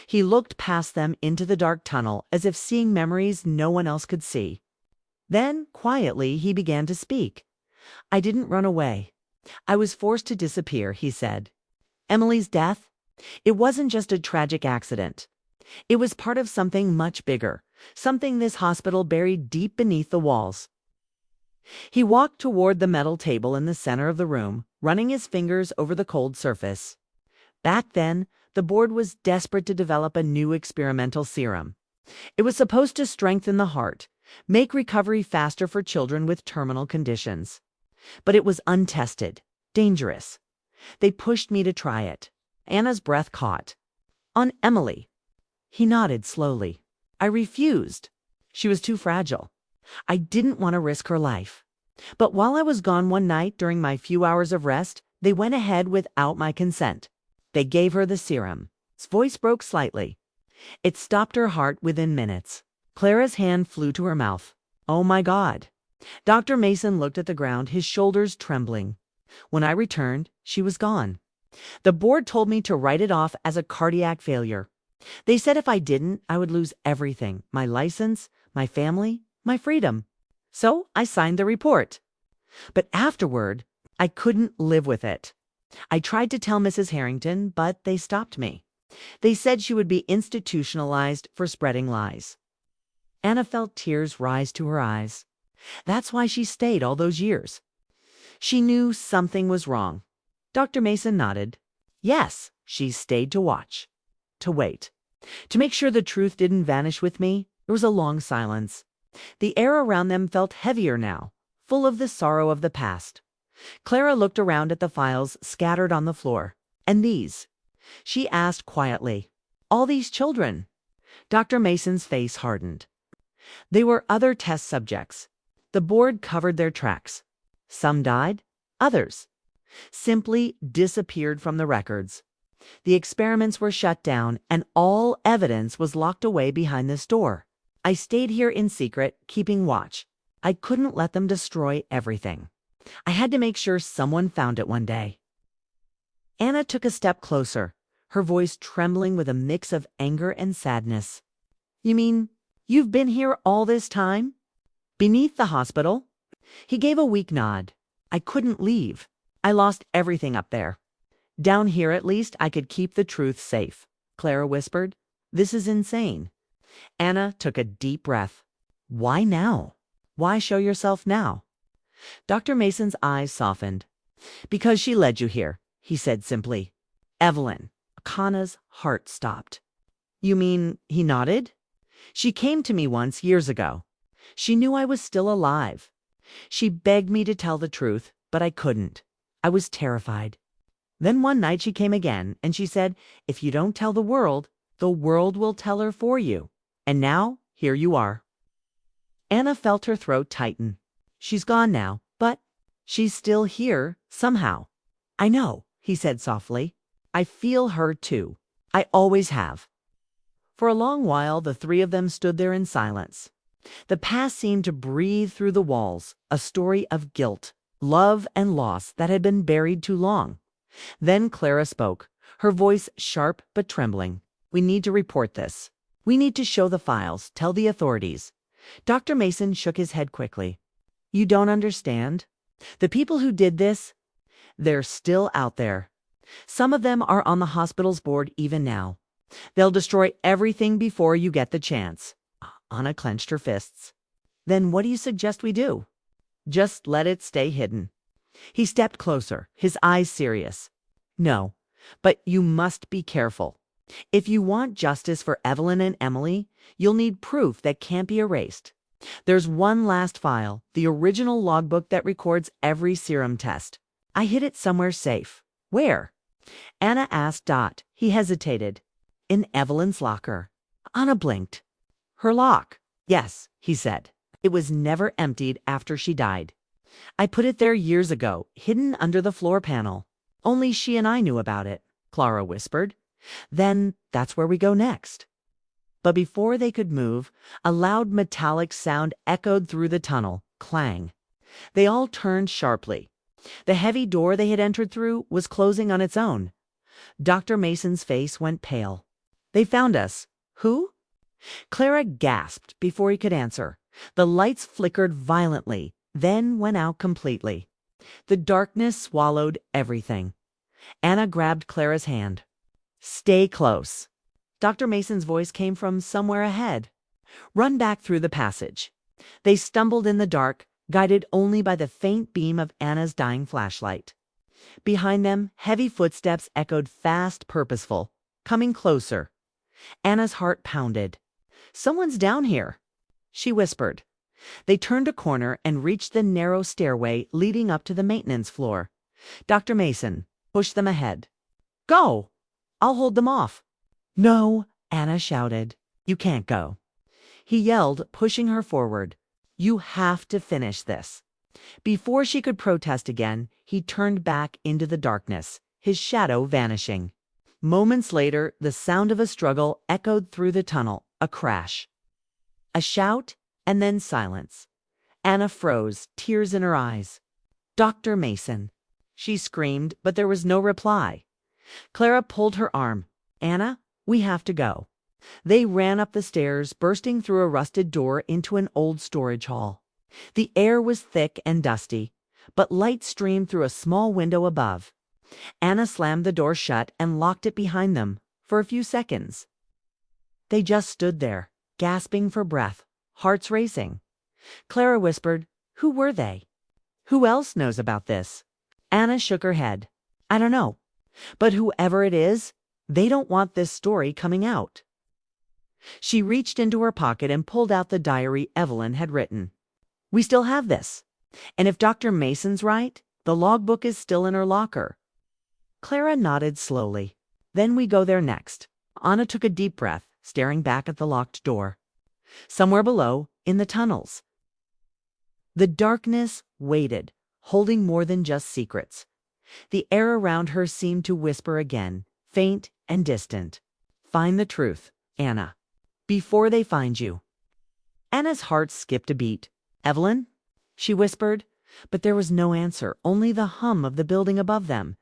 He looked past them into the dark tunnel as if seeing memories no one else could see. Then, quietly, he began to speak. "I didn't run away. I was forced to disappear," he said. "Emily's death? It wasn't just a tragic accident. It was part of something much bigger, something this hospital buried deep beneath the walls." He walked toward the metal table in the center of the room, running his fingers over the cold surface. Back then, the board was desperate to develop a new experimental serum. It was supposed to strengthen the heart, make recovery faster for children with terminal conditions. But it was untested, dangerous. They pushed me to try it. Anna's breath caught. "On Emily." He nodded slowly. "I refused. She was too fragile. I didn't want to risk her life. But while I was gone one night during my few hours of rest, they went ahead without my consent. They gave her the serum." His voice broke slightly. It stopped her heart within minutes. Clara's hand flew to her mouth. "Oh my God." Dr. Mason looked at the ground, his shoulders trembling. "When I returned, she was gone. The board told me to write it off as a cardiac failure. They said if I didn't, I would lose everything, my license, my family, my freedom. So I signed the report. But afterward, I couldn't live with it. I tried to tell Mrs. Harrington, but they stopped me. They said she would be institutionalized for spreading lies." Anna felt tears rise to her eyes. That's why she stayed all those years. She knew something was wrong. Dr. Mason nodded. "Yes, she stayed to watch, to wait, to make sure the truth didn't vanish with me." There was a long silence. The air around them felt heavier now, full of the sorrow of the past. Clara looked around at the files scattered on the floor. "And these?" she asked quietly. "All these children?" Dr. Mason's face hardened. "They were other test subjects. The board covered their tracks. Some died, others simply disappeared from the records. The experiments were shut down, and all evidence was locked away behind this door. I stayed here in secret, keeping watch. I couldn't let them destroy everything. I had to make sure someone found it one day." Anna took a step closer, her voice trembling with a mix of anger and sadness. "You mean you've been here all this time? Beneath the hospital?" He gave a weak nod. "I couldn't leave. I lost everything up there. Down here, at least, I could keep the truth safe." Clara whispered. "This is insane." Anna took a deep breath. "Why now? Why show yourself now?" Dr. Mason's eyes softened. "Because she led you here," he said simply. "Evelyn." Akana's heart stopped. "You mean," he nodded. "She came to me once years ago. She knew I was still alive. She begged me to tell the truth, but I couldn't. I was terrified. Then one night she came again, and she said, 'If you don't tell the world will tell her for you.' And now, here you are." Anna felt her throat tighten. "She's gone now, but she's still here, somehow." "I know," he said softly. "I feel her too. I always have." For a long while, the three of them stood there in silence. The past seemed to breathe through the walls, a story of guilt, love, and loss that had been buried too long. Then Clara spoke, her voice sharp but trembling. "We need to report this. We need to show the files, tell the authorities." Dr. Mason shook his head quickly. "You don't understand. The people who did this, they're still out there. Some of them are on the hospital's board even now. They'll destroy everything before you get the chance." Anna clenched her fists. "Then what do you suggest we do?" "Just let it stay hidden." He stepped closer, his eyes serious. "No, but you must be careful. If you want justice for Evelyn and Emily, you'll need proof that can't be erased. There's one last file, the original logbook that records every serum test. I hid it somewhere safe." "Where?" Anna asked Dot. He hesitated. "In Evelyn's locker." Anna blinked. "Her lock?" "Yes," he said. "It was never emptied after she died. I put it there years ago, hidden under the floor panel. Only she and I knew about it," Clara whispered. "Then that's where we go next." But before they could move, a loud metallic sound echoed through the tunnel. Clang. They all turned sharply. The heavy door they had entered through was closing on its own. Dr. Mason's face went pale. "They found us. Who?" Clara gasped before he could answer. The lights flickered violently, then went out completely. The darkness swallowed everything. Anna grabbed Clara's hand. "Stay close." Dr. Mason's voice came from somewhere ahead. "Run back through the passage." They stumbled in the dark, guided only by the faint beam of Anna's dying flashlight. Behind them, heavy footsteps echoed fast, purposeful, coming closer. Anna's heart pounded. "Someone's down here," she whispered. They turned a corner and reached the narrow stairway leading up to the maintenance floor. Dr. Mason pushed them ahead. "Go! I'll hold them off." "No," Anna shouted. "You can't go." He yelled, pushing her forward. "You have to finish this." Before she could protest again, he turned back into the darkness, his shadow vanishing. Moments later, the sound of a struggle echoed through the tunnel, a crash. A shout, and then silence. Anna froze, tears in her eyes. "Dr. Mason!" She screamed, but there was no reply. Clara pulled her arm. "Anna, we have to go." They ran up the stairs, bursting through a rusted door into an old storage hall. The air was thick and dusty, but light streamed through a small window above. Anna slammed the door shut and locked it behind them for a few seconds. They just stood there, gasping for breath, hearts racing. Clara whispered, "Who were they? Who else knows about this?" Anna shook her head. "I don't know. But whoever it is, they don't want this story coming out." She reached into her pocket and pulled out the diary Evelyn had written. "We still have this. And if Dr. Mason's right, the logbook is still in her locker." Clara nodded slowly. "Then we go there next." Anna took a deep breath, staring back at the locked door. Somewhere below, in the tunnels. The darkness waited, holding more than just secrets. The air around her seemed to whisper again, faint and distant. "Find the truth, Anna, before they find you." Anna's heart skipped a beat. "Evelyn?" she whispered, but there was no answer, only the hum of the building above them.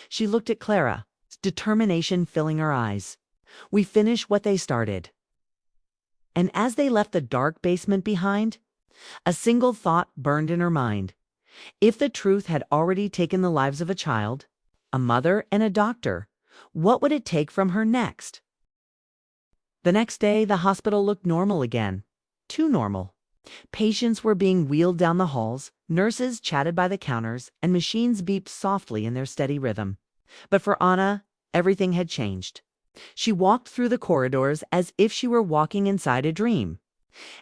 She looked at Clara, determination filling her eyes. "We finish what they started." And as they left the dark basement behind, a single thought burned in her mind. If the truth had already taken the lives of a child, a mother, and a doctor, what would it take from her next? The next day, the hospital looked normal again. Too normal. Patients were being wheeled down the halls, nurses chatted by the counters, and machines beeped softly in their steady rhythm. But for Anna, everything had changed. She walked through the corridors as if she were walking inside a dream.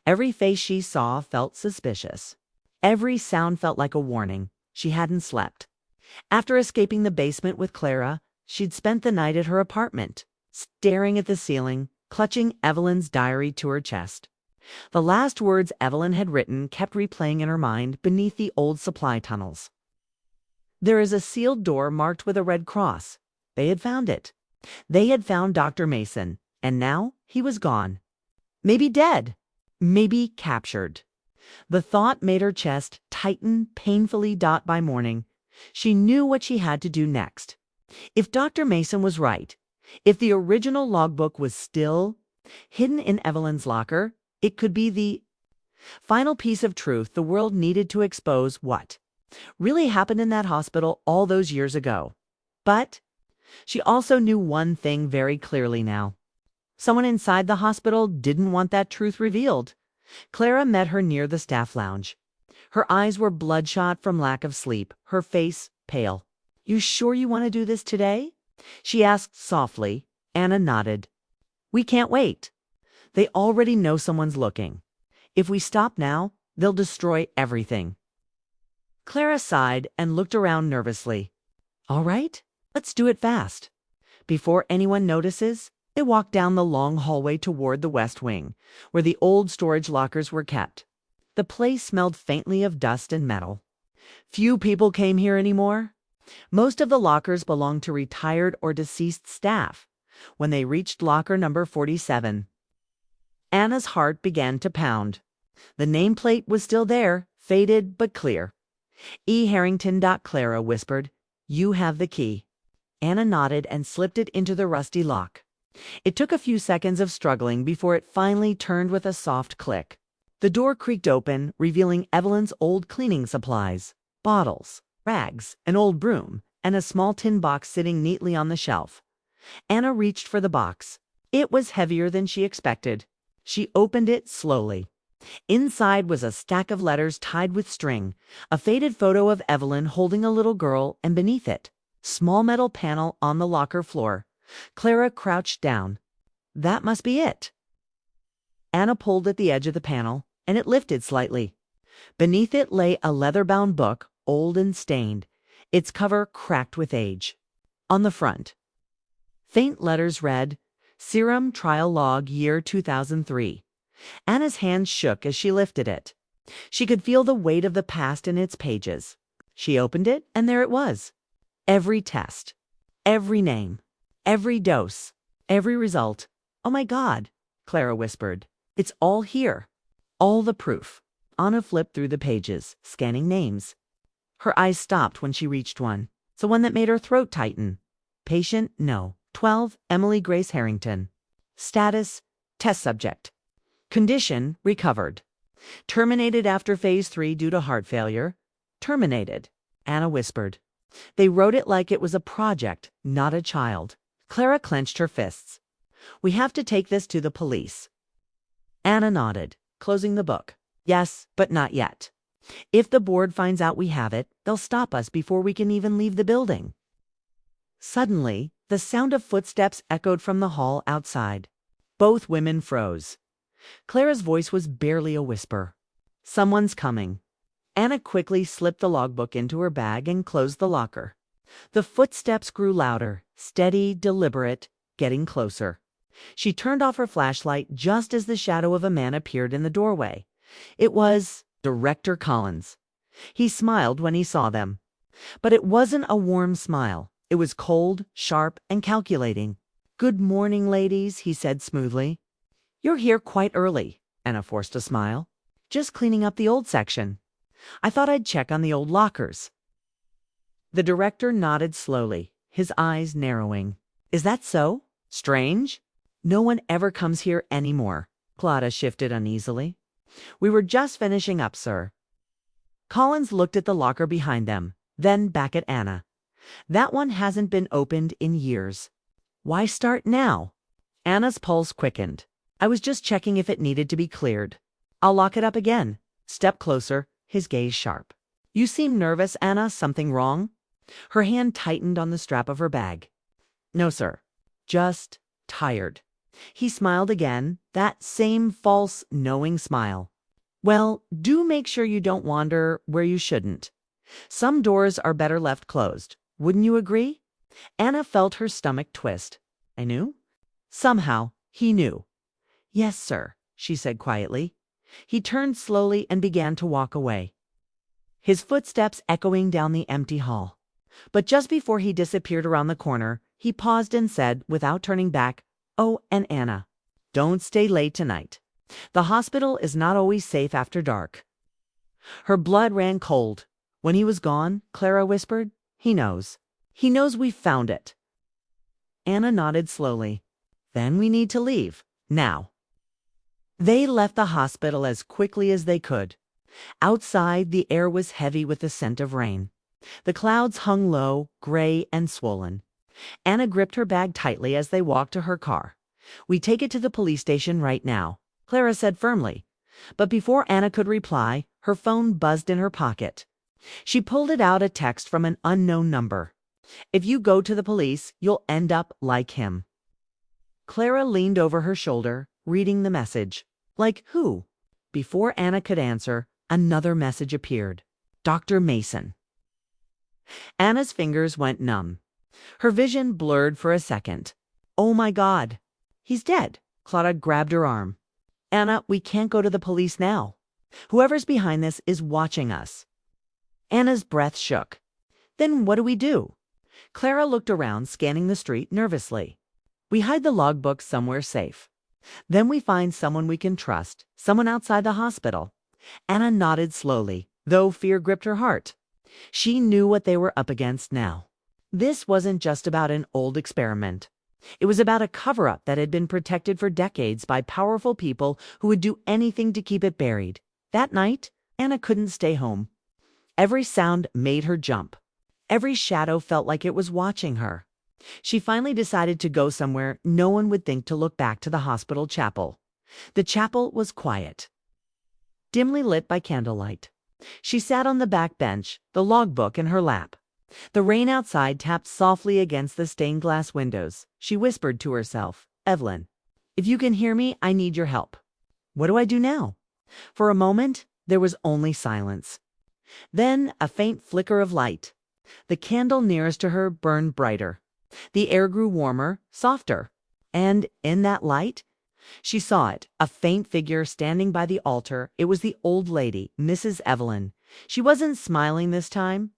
Every face she saw felt suspicious. Every sound felt like a warning. She hadn't slept. After escaping the basement with Clara, she'd spent the night at her apartment, staring at the ceiling, clutching Evelyn's diary to her chest. The last words Evelyn had written kept replaying in her mind beneath the old supply tunnels. "There is a sealed door marked with a red cross." They had found it. They had found Dr. Mason, and now he was gone. Maybe dead. Maybe captured. The thought made her chest tighten painfully. By morning, she knew what she had to do next. If Dr. Mason was right, if the original logbook was still hidden in Evelyn's locker, it could be the final piece of truth the world needed to expose what really happened in that hospital all those years ago. But she also knew one thing very clearly now. Someone inside the hospital didn't want that truth revealed. Clara met her near the staff lounge. Her eyes were bloodshot from lack of sleep, her face pale. "You sure you want to do this today?" she asked softly. Anna nodded. "We can't wait. They already know someone's looking. If we stop now, they'll destroy everything." Clara sighed and looked around nervously. "All right, let's do it fast." Before anyone notices, they walked down the long hallway toward the West Wing, where the old storage lockers were kept. The place smelled faintly of dust and metal. Few people came here anymore. Most of the lockers belonged to retired or deceased staff. When they reached locker number 47, Anna's heart began to pound. The nameplate was still there, faded but clear. E. Harrington. Clara whispered, "You have the key." Anna nodded and slipped it into the rusty lock. It took a few seconds of struggling before it finally turned with a soft click. The door creaked open, revealing Evelyn's old cleaning supplies, bottles, rags, an old broom, and a small tin box sitting neatly on the shelf. Anna reached for the box. It was heavier than she expected. She opened it slowly. Inside was a stack of letters tied with string, a faded photo of Evelyn holding a little girl, and beneath it, small metal panel on the locker floor. Clara crouched down. That must be it. Anna pulled at the edge of the panel, and it lifted slightly. Beneath it lay a leather-bound book, old and stained, its cover cracked with age. On the front, faint letters read, "Serum Trial Log, Year 2003. Anna's hand shook as she lifted it. She could feel the weight of the past in its pages. She opened it, and there it was. Every test, every name, every dose, every result. "Oh my God," Clara whispered. "It's all here. All the proof." Anna flipped through the pages, scanning names. Her eyes stopped when she reached one. It's the one that made her throat tighten. Patient, no. 12, Emily Grace Harrington. Status, test subject. Condition, recovered. Terminated after phase 3 due to heart failure. Terminated, Anna whispered. They wrote it like it was a project, not a child. Clara clenched her fists. "We have to take this to the police." Anna nodded, closing the book. "Yes, but not yet. If the board finds out we have it, they'll stop us before we can even leave the building." Suddenly, the sound of footsteps echoed from the hall outside. Both women froze. Clara's voice was barely a whisper. "Someone's coming." Anna quickly slipped the logbook into her bag and closed the locker. The footsteps grew louder, steady, deliberate, getting closer. She turned off her flashlight just as the shadow of a man appeared in the doorway. It was Director Collins. He smiled when he saw them. But it wasn't a warm smile. It was cold, sharp, and calculating. "Good morning, ladies," he said smoothly. "You're here quite early," Anna forced a smile. "Just cleaning up the old section. I thought I'd check on the old lockers." The director nodded slowly, his eyes narrowing. "Is that so? Strange? No one ever comes here anymore." Clara shifted uneasily. "We were just finishing up, sir." Collins looked at the locker behind them, then back at Anna. "That one hasn't been opened in years. Why start now?" Anna's pulse quickened. "I was just checking if it needed to be cleared." "I'll lock it up again." Step closer, his gaze sharp. "You seem nervous, Anna. Something wrong?" Her hand tightened on the strap of her bag. "No, sir. Just tired." He smiled again, that same false, knowing smile. "Well, do make sure you don't wander where you shouldn't. Some doors are better left closed. Wouldn't you agree?" Anna felt her stomach twist. "I knew?" Somehow, he knew. "Yes, sir," she said quietly. He turned slowly and began to walk away, his footsteps echoing down the empty hall. But just before he disappeared around the corner, he paused and said, without turning back, "Oh, and Anna, don't stay late tonight. The hospital is not always safe after dark." Her blood ran cold. When he was gone, Clara whispered, "He knows." He knows we found it. Anna nodded slowly. Then we need to leave. Now. They left the hospital as quickly as they could. Outside, the air was heavy with the scent of rain. The clouds hung low, gray and swollen. Anna gripped her bag tightly as they walked to her car. We take it to the police station right now, Clara said firmly. But before Anna could reply, her phone buzzed in her pocket. She pulled it out, a text from an unknown number. If you go to the police, you'll end up like him. Clara leaned over her shoulder, reading the message. Like who? Before Anna could answer, another message appeared. Dr. Mason. Anna's fingers went numb. Her vision blurred for a second. Oh my God. He's dead. Clara grabbed her arm. Anna, we can't go to the police now. Whoever's behind this is watching us. Anna's breath shook. Then what do we do? Clara looked around, scanning the street nervously. We hide the logbook somewhere safe. Then we find someone we can trust, someone outside the hospital. Anna nodded slowly, though fear gripped her heart. She knew what they were up against now. This wasn't just about an old experiment. It was about a cover-up that had been protected for decades by powerful people who would do anything to keep it buried. That night, Anna couldn't stay home. Every sound made her jump. Every shadow felt like it was watching her. She finally decided to go somewhere no one would think to look back to the hospital chapel. The chapel was quiet, dimly lit by candlelight. She sat on the back bench, the logbook in her lap. The rain outside tapped softly against the stained glass windows. She whispered to herself, Evelyn, if you can hear me, I need your help. What do I do now? For a moment, there was only silence. Then a faint flicker of light. The candle nearest to her burned brighter. The air grew warmer, softer. And in that light, she saw it, a faint figure standing by the altar. It was the old lady, Mrs. Evelyn. She wasn't smiling this time.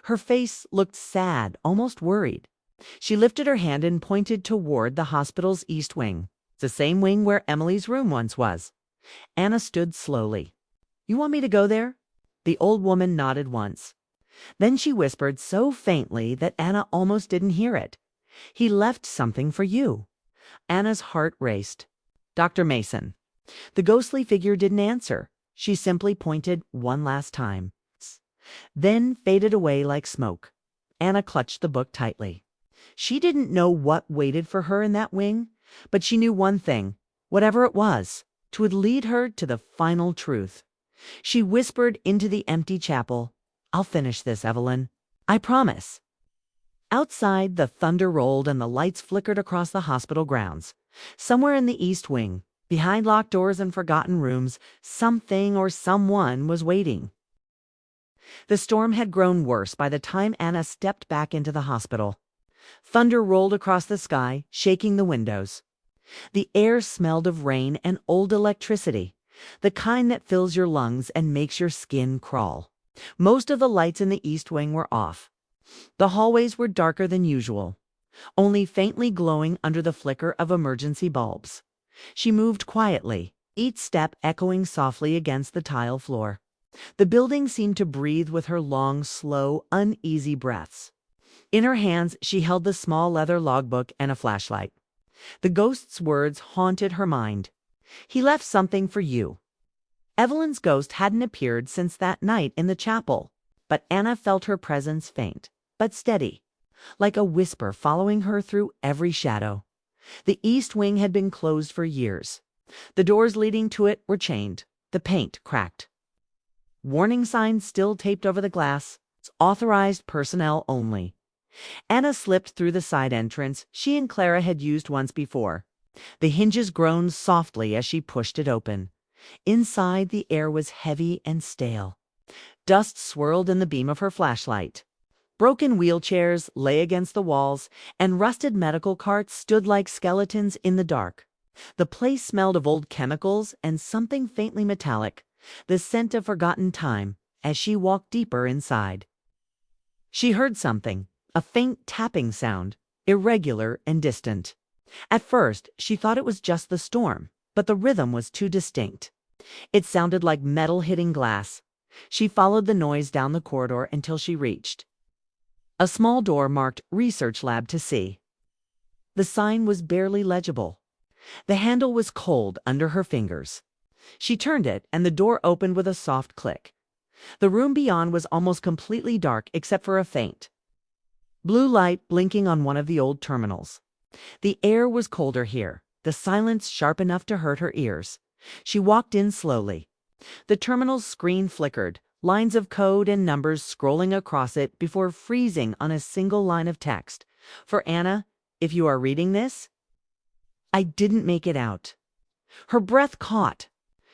Her face looked sad, almost worried. She lifted her hand and pointed toward the hospital's east wing, the same wing where Emily's room once was. Anna stood slowly. You want me to go there? The old woman nodded once. Then she whispered so faintly that Anna almost didn't hear it. He left something for you. Anna's heart raced. Dr. Mason. The ghostly figure didn't answer. She simply pointed one last time. Then faded away like smoke. Anna clutched the book tightly. She didn't know what waited for her in that wing, but she knew one thing, whatever it was, it would lead her to the final truth. She whispered into the empty chapel, I'll finish this, Evelyn. I promise. Outside, the thunder rolled and the lights flickered across the hospital grounds. Somewhere in the east wing, behind locked doors and forgotten rooms, something or someone was waiting. The storm had grown worse by the time Anna stepped back into the hospital. Thunder rolled across the sky, shaking the windows. The air smelled of rain and old electricity, the kind that fills your lungs and makes your skin crawl. Most of the lights in the east wing were off. The hallways were darker than usual, only faintly glowing under the flicker of emergency bulbs. She moved quietly, each step echoing softly against the tile floor. The building seemed to breathe with her long, slow, uneasy breaths. In her hands, she held the small leather logbook and a flashlight. The ghost's words haunted her mind. He left something for you. Evelyn's ghost hadn't appeared since that night in the chapel, but Anna felt her presence faint, but steady, like a whisper following her through every shadow. The east wing had been closed for years. The doors leading to it were chained, the paint cracked. Warning signs still taped over the glass, authorized personnel only. Anna slipped through the side entrance she and Clara had used once before. The hinges groaned softly as she pushed it open. Inside, the air was heavy and stale. Dust swirled in the beam of her flashlight. Broken wheelchairs lay against the walls, and rusted medical carts stood like skeletons in the dark. The place smelled of old chemicals and something faintly metallic, the scent of forgotten time, as she walked deeper inside. She heard something, a faint tapping sound, irregular and distant. At first, she thought it was just the storm, but the rhythm was too distinct. It sounded like metal hitting glass. She followed the noise down the corridor until she reached A small door marked Research Lab to see. The sign was barely legible. The handle was cold under her fingers. She turned it, and the door opened with a soft click. The room beyond was almost completely dark except for a faint blue light blinking on one of the old terminals. The air was colder here, the silence sharp enough to hurt her ears. She walked in slowly. The terminal's screen flickered, lines of code and numbers scrolling across it before freezing on a single line of text. For Anna, if you are reading this, I didn't make it out. Her breath caught.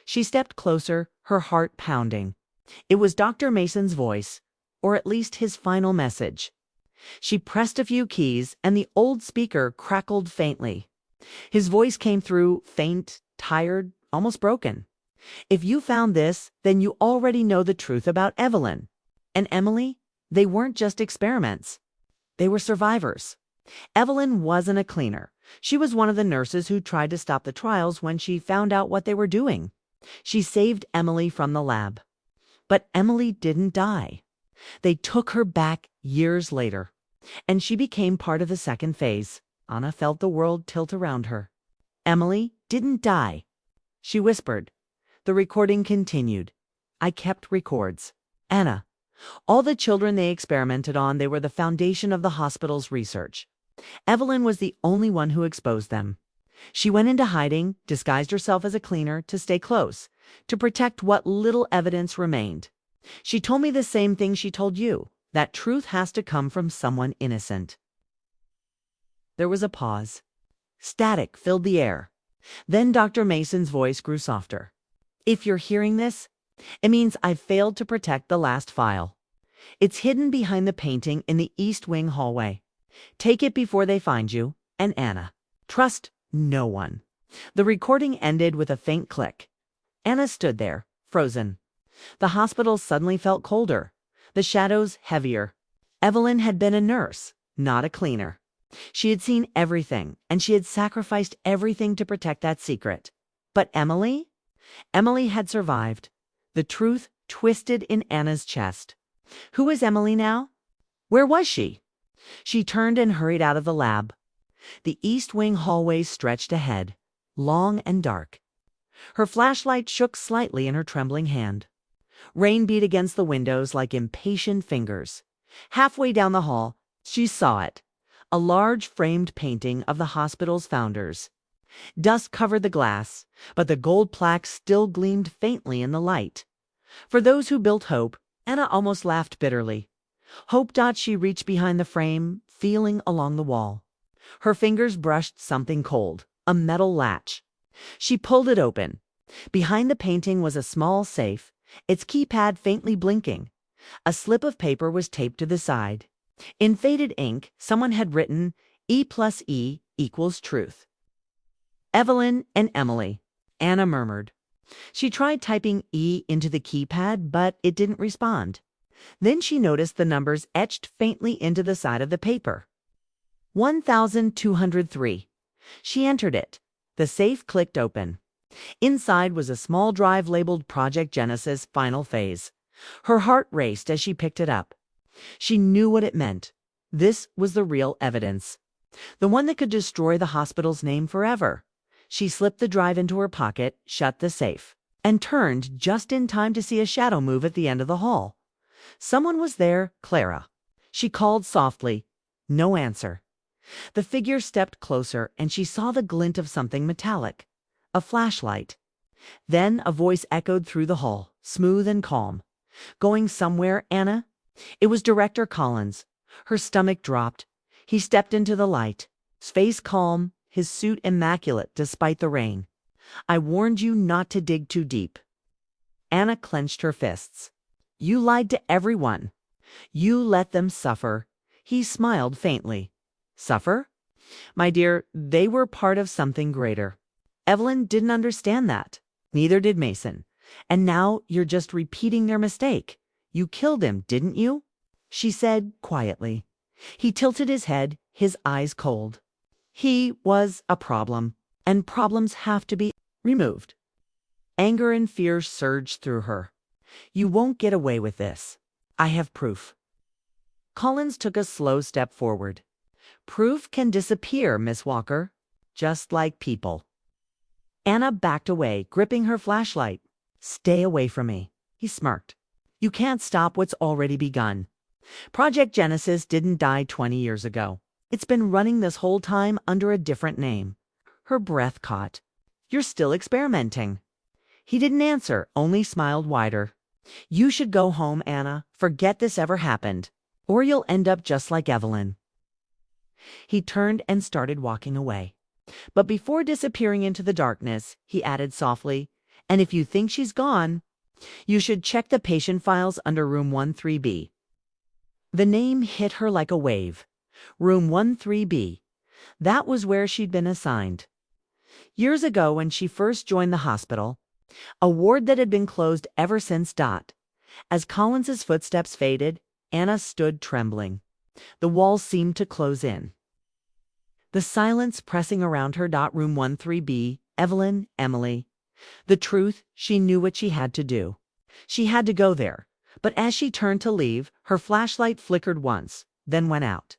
She stepped closer, her heart pounding. It was Dr. Mason's voice, or at least his final message. She pressed a few keys, and the old speaker crackled faintly. His voice came through, faint, tired, almost broken. If you found this, then you already know the truth about Evelyn. And Emily, they weren't just experiments. They were survivors. Evelyn wasn't a cleaner. She was one of the nurses who tried to stop the trials when she found out what they were doing. She saved Emily from the lab. But Emily didn't die. They took her back years later, and she became part of the second phase. Anna felt the world tilt around her. Emily didn't die. She whispered. The recording continued. I kept records. Anna, all the children they experimented on, they were the foundation of the hospital's research. Evelyn was the only one who exposed them. She went into hiding, disguised herself as a cleaner to stay close, to protect what little evidence remained. She told me the same thing she told you, that truth has to come from someone innocent. There was a pause. Static filled the air. Then Dr. Mason's voice grew softer. If you're hearing this, it means I've failed to protect the last file. It's hidden behind the painting in the East Wing hallway. Take it before they find you, and Anna. Trust no one. The recording ended with a faint click. Anna stood there, frozen. The hospital suddenly felt colder, the shadows heavier. Evelyn had been a nurse, not a cleaner. She had seen everything, and she had sacrificed everything to protect that secret. But Emily? Emily had survived. The truth twisted in Anna's chest. Who was Emily now? Where was she? She turned and hurried out of the lab. The East Wing hallway stretched ahead, long and dark. Her flashlight shook slightly in her trembling hand. Rain beat against the windows like impatient fingers. Halfway down the hall, she saw it, a large framed painting of the hospital's founders. Dust covered the glass, but the gold plaque still gleamed faintly in the light. For those who built hope, Anna almost laughed bitterly. Hope. She reached behind the frame, feeling along the wall. Her fingers brushed something cold, a metal latch. She pulled it open. Behind the painting was a small safe, its keypad faintly blinking. A slip of paper was taped to the side. In faded ink, someone had written, E+E equals truth. Evelyn and Emily, Anna murmured. She tried typing E into the keypad, but it didn't respond. Then she noticed the numbers etched faintly into the side of the paper. 1203. She entered it. The safe clicked open. Inside was a small drive labeled Project Genesis Final Phase. Her heart raced as she picked it up. She knew what it meant. This was the real evidence. The one that could destroy the hospital's name forever. She slipped the drive into her pocket, shut the safe, and turned just in time to see a shadow move at the end of the hall. Someone was there, Clara. She called softly. No answer. The figure stepped closer, and she saw the glint of something metallic. A flashlight. Then a voice echoed through the hall, smooth and calm. Going somewhere, Anna? It was Director Collins. Her stomach dropped. He stepped into the light, his face calm, his suit immaculate despite the rain. I warned you not to dig too deep. Anna clenched her fists. You lied to everyone. You let them suffer. He smiled faintly. Suffer? My dear, they were part of something greater. Evelyn didn't understand that. Neither did Mason. And now you're just repeating their mistake. You killed him, didn't you? She said quietly. He tilted his head, his eyes cold. He was a problem, and problems have to be removed. Anger and fear surged through her. You won't get away with this. I have proof. Collins took a slow step forward. Proof can disappear, Miss Walker, just like people. Anna backed away, gripping her flashlight. Stay away from me, he smirked. You can't stop what's already begun. Project Genesis didn't die 20 years ago. It's been running this whole time under a different name. Her breath caught. You're still experimenting. He didn't answer, only smiled wider. You should go home, Anna. Forget this ever happened, or you'll end up just like Evelyn. He turned and started walking away. But before disappearing into the darkness, he added softly, and if you think she's gone, you should check the patient files under room 13B. The name hit her like a wave. Room 13B. That was where she'd been assigned. Years ago, when she first joined the hospital, a ward that had been closed ever since. As Collins's footsteps faded, Anna stood trembling. The walls seemed to close in. The silence pressing around her. Room 13B, Evelyn, Emily. The truth, she knew what she had to do. She had to go there. But as she turned to leave, her flashlight flickered once, then went out.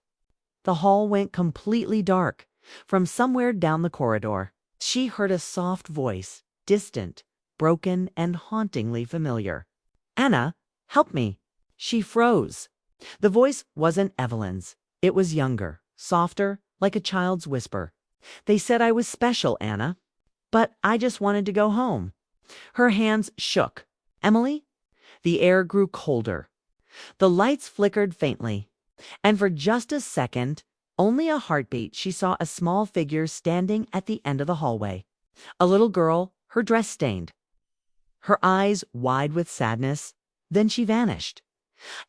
The hall went completely dark. From somewhere down the corridor, she heard a soft voice, distant, broken, and hauntingly familiar. Anna, help me. She froze. The voice wasn't Evelyn's. It was younger, softer, like a child's whisper. They said I was special, Anna. But I just wanted to go home. Her hands shook. Emily? The air grew colder. The lights flickered faintly. And for just a second, only a heartbeat, she saw a small figure standing at the end of the hallway. A little girl, her dress stained. Her eyes wide with sadness. Then she vanished.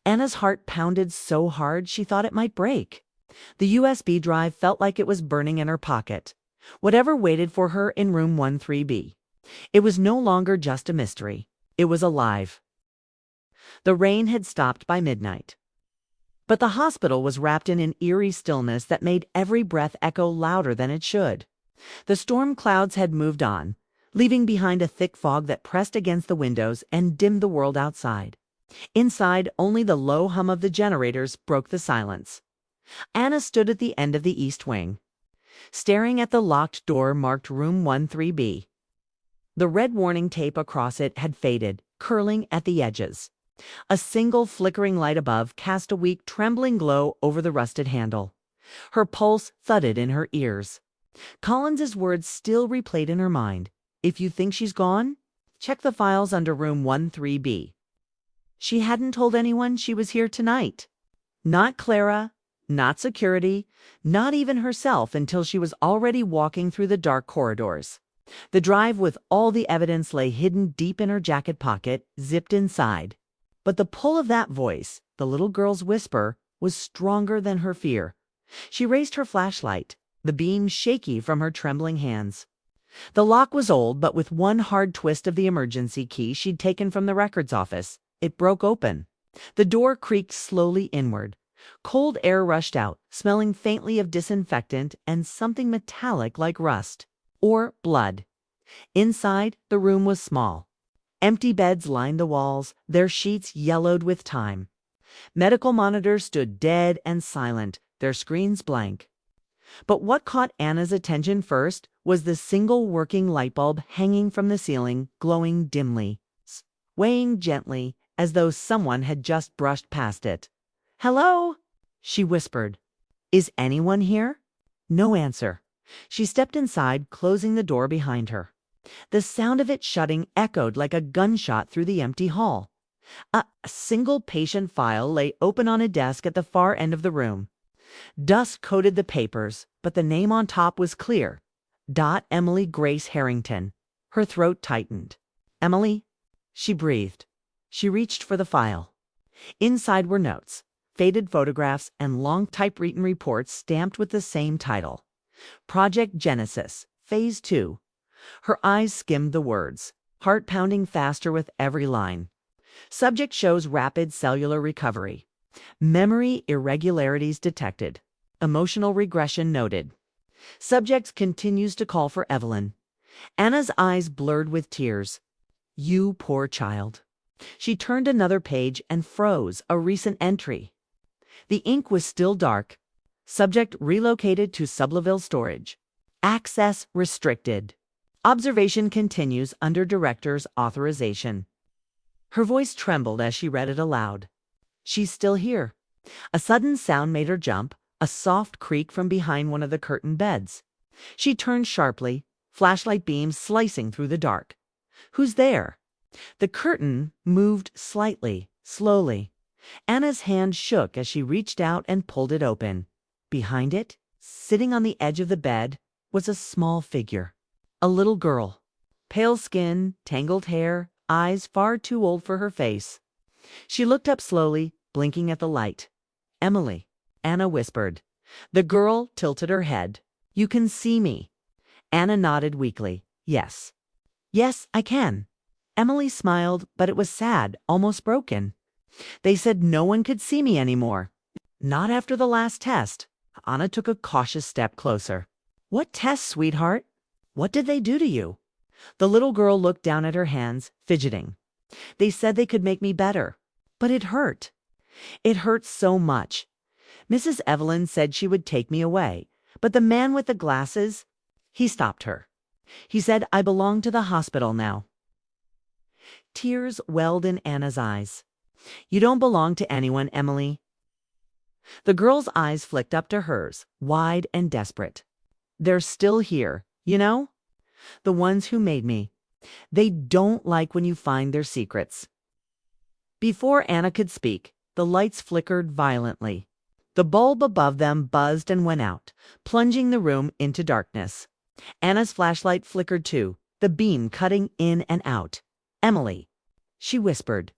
Anna's heart pounded so hard she thought it might break. The USB drive felt like it was burning in her pocket. Whatever waited for her in room 13B. It was no longer just a mystery. It was alive. The rain had stopped by midnight. But the hospital was wrapped in an eerie stillness that made every breath echo louder than it should. The storm clouds had moved on, leaving behind a thick fog that pressed against the windows and dimmed the world outside. Inside, only the low hum of the generators broke the silence. Anna stood at the end of the east wing, staring at the locked door marked room 13B. The red warning tape across it had faded, curling at the edges. A single flickering light above cast a weak, trembling glow over the rusted handle. Her pulse thudded in her ears. Collins's words still replayed in her mind. If you think she's gone, check the files under room 13B. She hadn't told anyone she was here tonight. Not Clara, not security, not even herself, until she was already walking through the dark corridors. The drive with all the evidence lay hidden deep in her jacket pocket, zipped inside. But the pull of that voice, the little girl's whisper, was stronger than her fear. She raised her flashlight, the beam shaky from her trembling hands. The lock was old, but with one hard twist of the emergency key she'd taken from the records office, it broke open. The door creaked slowly inward. Cold air rushed out, smelling faintly of disinfectant and something metallic like rust. Or blood. Inside, the room was small. Empty beds lined the walls, their sheets yellowed with time. Medical monitors stood dead and silent, their screens blank. But what caught Anna's attention first was the single working light bulb hanging from the ceiling, glowing dimly, swaying gently, as though someone had just brushed past it. "Hello?" she whispered. "Is anyone here?" No answer. She stepped inside, closing the door behind her. The sound of it shutting echoed like a gunshot through the empty hall. A single patient file lay open on a desk at the far end of the room. Dust coated the papers, but the name on top was clear. Emily Grace Harrington. Her throat tightened. "Emily?" She breathed. She reached for the file. Inside were notes, faded photographs, and long typewritten reports stamped with the same title. Project Genesis, Phase 2. Her eyes skimmed the words, heart pounding faster with every line. Subject shows rapid cellular recovery. Memory irregularities detected. Emotional regression noted. Subject continues to call for Evelyn. Anna's eyes blurred with tears. You poor child. She turned another page and froze, a recent entry. The ink was still dark. Subject relocated to Subleville storage. Access restricted. Observation continues under director's authorization. Her voice trembled as she read it aloud. She's still here. A sudden sound made her jump, a soft creak from behind one of the curtained beds. She turned sharply, flashlight beams slicing through the dark. Who's there? The curtain moved slightly, slowly. Anna's hand shook as she reached out and pulled it open. Behind it, sitting on the edge of the bed, was a small figure. A little girl. Pale skin, tangled hair, eyes far too old for her face. She looked up slowly, blinking at the light. "Emily," Anna whispered. The girl tilted her head. "You can see me." Anna nodded weakly. "Yes." "Yes, I can." Emily smiled, but it was sad, almost broken. "They said no one could see me anymore. Not after the last test." Anna took a cautious step closer. "What test, sweetheart? What did they do to you?" The little girl looked down at her hands, fidgeting. "They said they could make me better. But it hurt. It hurt so much. Mrs. Evelyn said she would take me away. But the man with the glasses, he stopped her. He said I belong to the hospital now." Tears welled in Anna's eyes. "You don't belong to anyone, Emily." The girl's eyes flicked up to hers, wide and desperate. "They're still here, you know? The ones who made me. They don't like when you find their secrets." Before Anna could speak, the lights flickered violently. The bulb above them buzzed and went out, plunging the room into darkness. Anna's flashlight flickered too, the beam cutting in and out. "Emily," she whispered.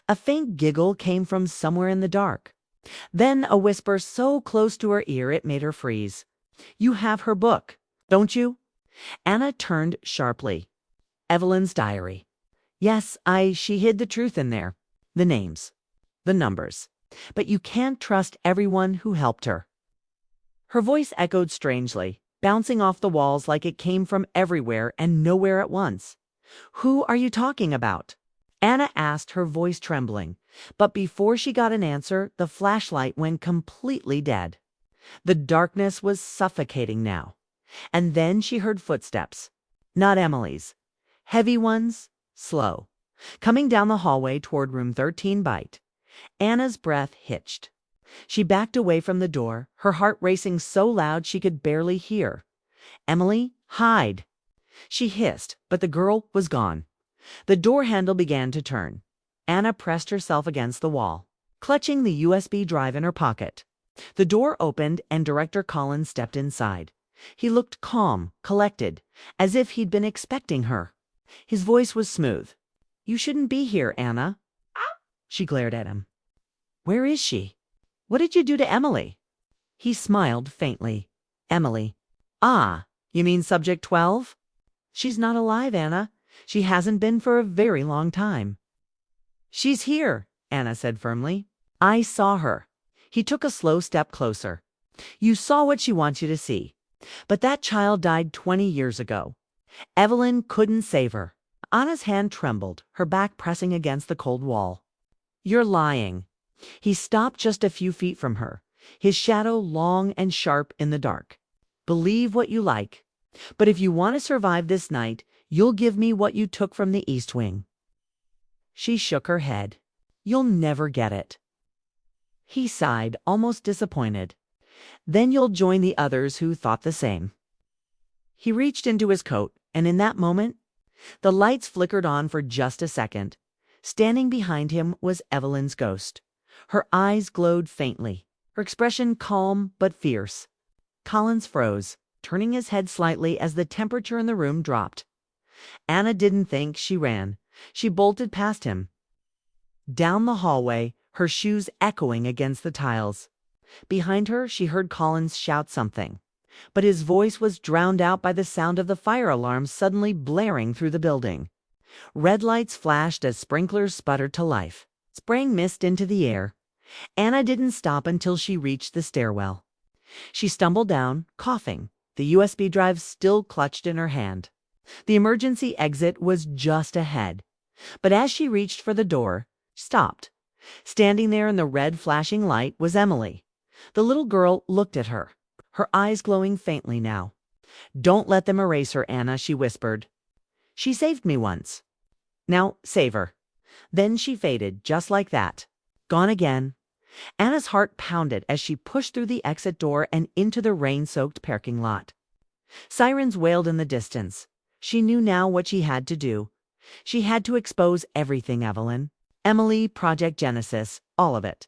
A faint giggle came from somewhere in the dark. Then a whisper so close to her ear it made her freeze. "You have her book, don't you?" Anna turned sharply. "Evelyn's diary." "Yes, she hid the truth in there. The names. The numbers. But you can't trust everyone who helped her." Her voice echoed strangely, bouncing off the walls like it came from everywhere and nowhere at once. "Who are you talking about?" Anna asked, her voice trembling. But before she got an answer, the flashlight went completely dead. The darkness was suffocating now. And then she heard footsteps. Not Emily's. Heavy ones, slow. Coming down the hallway toward room 13 Byte. Anna's breath hitched. She backed away from the door, her heart racing so loud she could barely hear. "Emily, hide!" She hissed, but the girl was gone. The door handle began to turn. Anna pressed herself against the wall, clutching the USB drive in her pocket. The door opened and Director Collins stepped inside. He looked calm, collected, as if he'd been expecting her. His voice was smooth. "You shouldn't be here, Anna." She glared at him. "Where is she? What did you do to Emily?" He smiled faintly. "Emily. Ah, you mean Subject 12? She's not alive, Anna. She hasn't been for a very long time." "She's here," Anna said firmly. "I saw her." He took a slow step closer. "You saw what she wants you to see. But that child died 20 years ago. Evelyn couldn't save her." Anna's hand trembled, her back pressing against the cold wall. "You're lying." He stopped just a few feet from her, his shadow long and sharp in the dark. "Believe what you like. But if you want to survive this night, you'll give me what you took from the East Wing." She shook her head. "You'll never get it." He sighed, almost disappointed. "Then you'll join the others who thought the same." He reached into his coat, and in that moment, the lights flickered on for just a second. Standing behind him was Evelyn's ghost. Her eyes glowed faintly, her expression calm but fierce. Collins froze, turning his head slightly as the temperature in the room dropped. Anna didn't think, she ran. She bolted past him. Down the hallway, her shoes echoing against the tiles. Behind her, she heard Collins shout something, but his voice was drowned out by the sound of the fire alarm suddenly blaring through the building. Red lights flashed as sprinklers sputtered to life, spraying mist into the air. Anna didn't stop until she reached the stairwell. She stumbled down, coughing, the USB drive still clutched in her hand. The emergency exit was just ahead. But as she reached for the door, stopped. Standing there in the red flashing light was Emily. The little girl looked at her, her eyes glowing faintly now. "Don't let them erase her, Anna," she whispered. "She saved me once. Now save her." Then she faded, just like that. Gone again. Anna's heart pounded as she pushed through the exit door and into the rain-soaked parking lot. Sirens wailed in the distance. She knew now what she had to do. She had to expose everything, Evelyn. Emily, Project Genesis, all of it.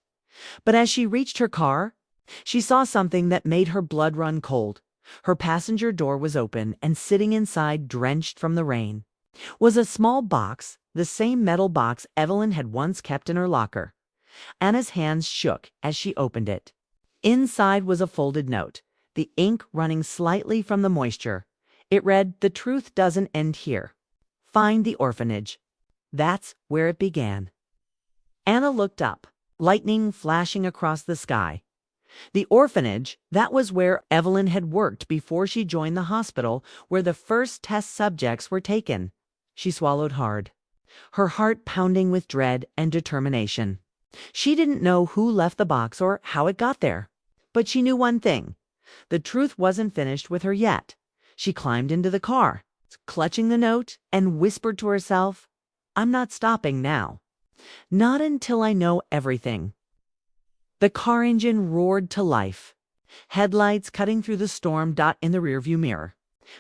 But as she reached her car, she saw something that made her blood run cold. Her passenger door was open, and sitting inside, drenched from the rain, was a small box, the same metal box Evelyn had once kept in her locker. Anna's hands shook as she opened it. Inside was a folded note, the ink running slightly from the moisture. It read, "The truth doesn't end here. Find the orphanage." That's where it began. Anna looked up, lightning flashing across the sky. The orphanage, that was where Evelyn had worked before she joined the hospital where the first test subjects were taken. She swallowed hard, her heart pounding with dread and determination. She didn't know who left the box or how it got there. But she knew one thing. The truth wasn't finished with her yet. She climbed into the car, clutching the note, and whispered to herself, "I'm not stopping now. Not until I know everything." The car engine roared to life, headlights cutting through the storm in the rearview mirror.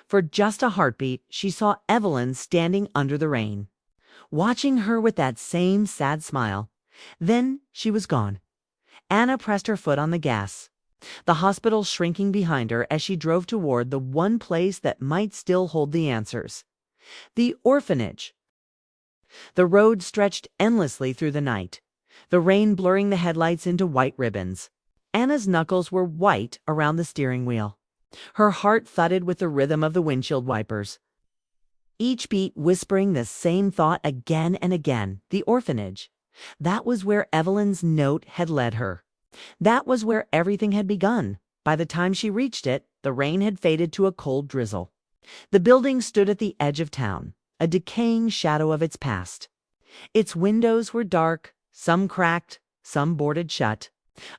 For just a heartbeat, she saw Evelyn standing under the rain, watching her with that same sad smile. Then she was gone. Anna pressed her foot on the gas, the hospital shrinking behind her as she drove toward the one place that might still hold the answers. The orphanage. The road stretched endlessly through the night, the rain blurring the headlights into white ribbons. Anna's knuckles were white around the steering wheel. Her heart thudded with the rhythm of the windshield wipers, each beat whispering the same thought again and again. The orphanage. That was where Evelyn's note had led her. That was where everything had begun. By the time she reached it, the rain had faded to a cold drizzle. The building stood at the edge of town, a decaying shadow of its past. Its windows were dark, some cracked, some boarded shut.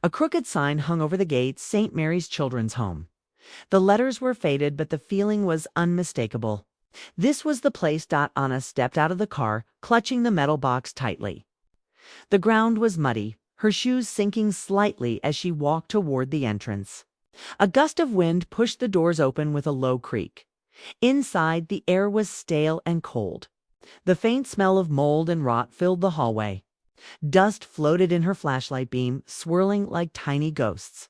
A crooked sign hung over the gate, "St. Mary's Children's Home." The letters were faded, but the feeling was unmistakable. This was the place. Anna stepped out of the car, clutching the metal box tightly. The ground was muddy, her shoes sinking slightly as she walked toward the entrance. A gust of wind pushed the doors open with a low creak. Inside, the air was stale and cold. The faint smell of mold and rot filled the hallway. Dust floated in her flashlight beam, swirling like tiny ghosts.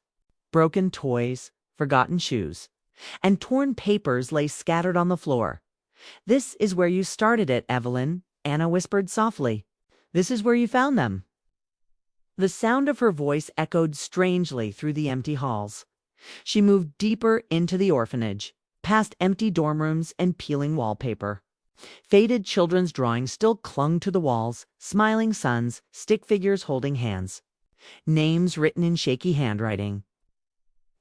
Broken toys, forgotten shoes, and torn papers lay scattered on the floor. "This is where you started it, Evelyn," Anna whispered softly. "This is where you found them." The sound of her voice echoed strangely through the empty halls. She moved deeper into the orphanage, past empty dorm rooms and peeling wallpaper. Faded children's drawings still clung to the walls, smiling suns, stick figures holding hands, names written in shaky handwriting.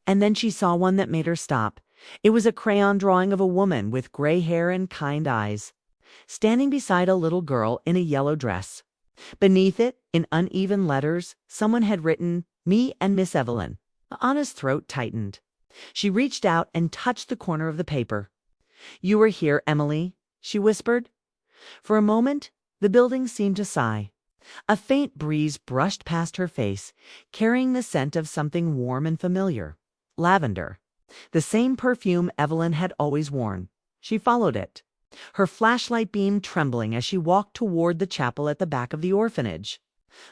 And then she saw one that made her stop. It was a crayon drawing of a woman with gray hair and kind eyes, standing beside a little girl in a yellow dress. Beneath it, in uneven letters, someone had written, "Me and Miss Evelyn." Anna's throat tightened. She reached out and touched the corner of the paper. "You were here, Emily," she whispered. For a moment, the building seemed to sigh. A faint breeze brushed past her face, carrying the scent of something warm and familiar. Lavender. The same perfume Evelyn had always worn. She followed it, her flashlight beam trembling as she walked toward the chapel at the back of the orphanage.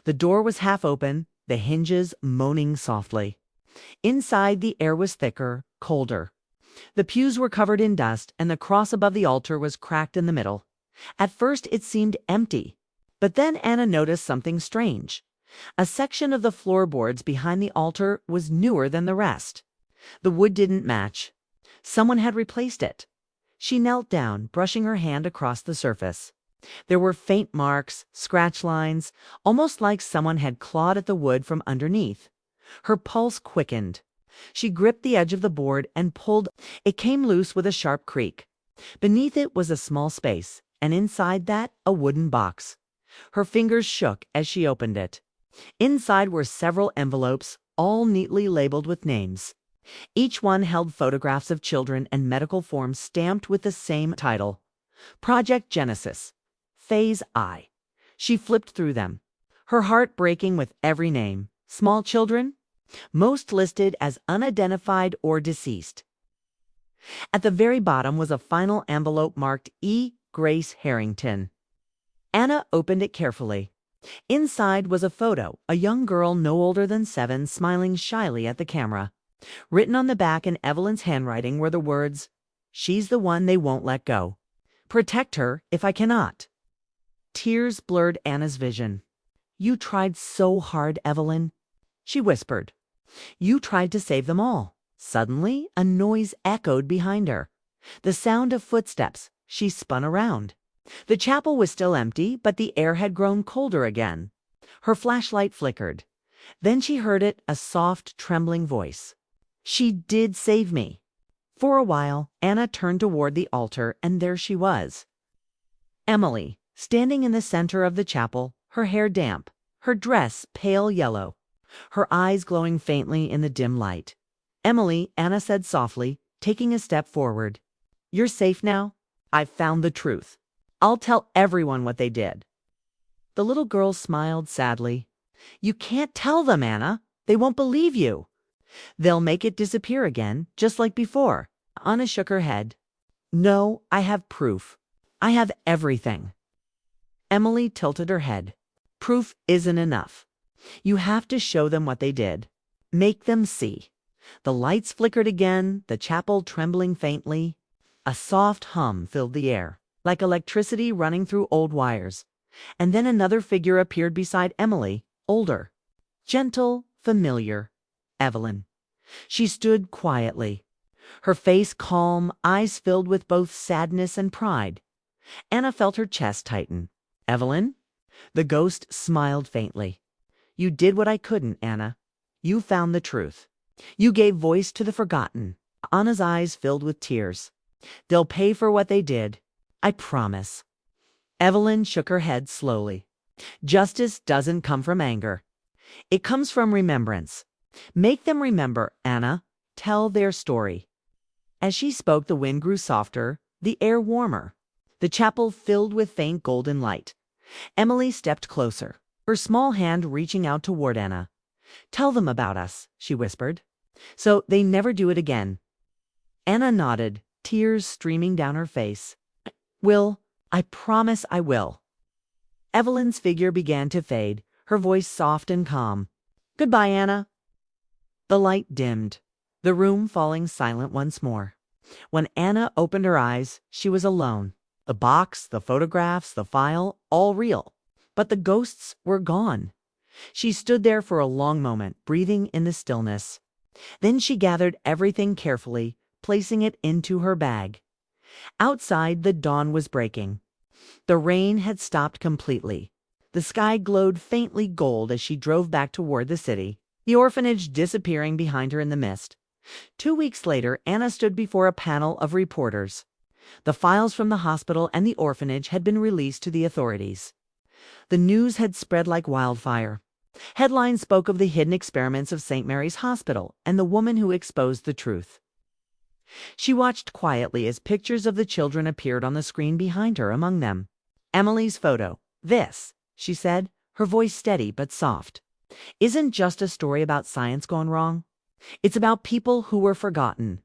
The door was half open, the hinges moaning softly. Inside, the air was thicker, colder. The pews were covered in dust, and the cross above the altar was cracked in the middle. At first, it seemed empty. But then Anna noticed something strange. A section of the floorboards behind the altar was newer than the rest. The wood didn't match. Someone had replaced it. She knelt down, brushing her hand across the surface. There were faint marks, scratch lines, almost like someone had clawed at the wood from underneath. Her pulse quickened. She gripped the edge of the board and pulled. It came loose with a sharp creak. Beneath it was a small space, and inside that, a wooden box. Her fingers shook as she opened it. Inside were several envelopes, all neatly labeled with names. Each one held photographs of children and medical forms stamped with the same title: Project Genesis, Phase I. She flipped through them, her heart breaking with every name. Small children, most listed as unidentified or deceased. At the very bottom was a final envelope marked E. Grace Harrington. Anna opened it carefully. Inside was a photo, a young girl no older than 7 smiling shyly at the camera. Written on the back in Evelyn's handwriting were the words, "She's the one they won't let go. Protect her if I cannot." Tears blurred Anna's vision. "You tried so hard, Evelyn," she whispered. "You tried to save them all." Suddenly, a noise echoed behind her. The sound of footsteps. She spun around. The chapel was still empty, but the air had grown colder again. Her flashlight flickered. Then she heard it, a soft, trembling voice. "She did save me." For a while, Anna turned toward the altar, and there she was. Emily, standing in the center of the chapel, her hair damp, her dress pale yellow, her eyes glowing faintly in the dim light. "Emily," Anna said softly, taking a step forward. "You're safe now. I've found the truth. I'll tell everyone what they did." The little girl smiled sadly. "You can't tell them, Anna. They won't believe you. They'll make it disappear again, just like before." Anna shook her head. "No, I have proof. I have everything." Emily tilted her head. "Proof isn't enough. You have to show them what they did. Make them see." The lights flickered again, the chapel trembling faintly. A soft hum filled the air, like electricity running through old wires. And then another figure appeared beside Emily, older, gentle, familiar. Evelyn. She stood quietly, her face calm, eyes filled with both sadness and pride. Anna felt her chest tighten. "Evelyn?" The ghost smiled faintly. "You did what I couldn't, Anna. You found the truth. You gave voice to the forgotten." Anna's eyes filled with tears. "They'll pay for what they did. I promise." Evelyn shook her head slowly. "Justice doesn't come from anger. It comes from remembrance. Make them remember, Anna. Tell their story." As she spoke, the wind grew softer, the air warmer. The chapel filled with faint golden light. Emily stepped closer, her small hand reaching out toward Anna. "Tell them about us," she whispered, "so they never do it again." Anna nodded, tears streaming down her face. "Will, I promise I will." Evelyn's figure began to fade, her voice soft and calm. "Goodbye, Anna." The light dimmed, the room falling silent once more. When Anna opened her eyes, she was alone. The box, the photographs, the file, all real. But the ghosts were gone. She stood there for a long moment, breathing in the stillness. Then she gathered everything carefully, placing it into her bag. Outside, the dawn was breaking. The rain had stopped completely. The sky glowed faintly gold as she drove back toward the city, the orphanage disappearing behind her in the mist. 2 weeks later, Anna stood before a panel of reporters. The files from the hospital and the orphanage had been released to the authorities. The news had spread like wildfire. Headlines spoke of the hidden experiments of St. Mary's Hospital and the woman who exposed the truth. She watched quietly as pictures of the children appeared on the screen behind her, among them Emily's photo. "This," she said, her voice steady but soft, "isn't just a story about science gone wrong. It's about people who were forgotten.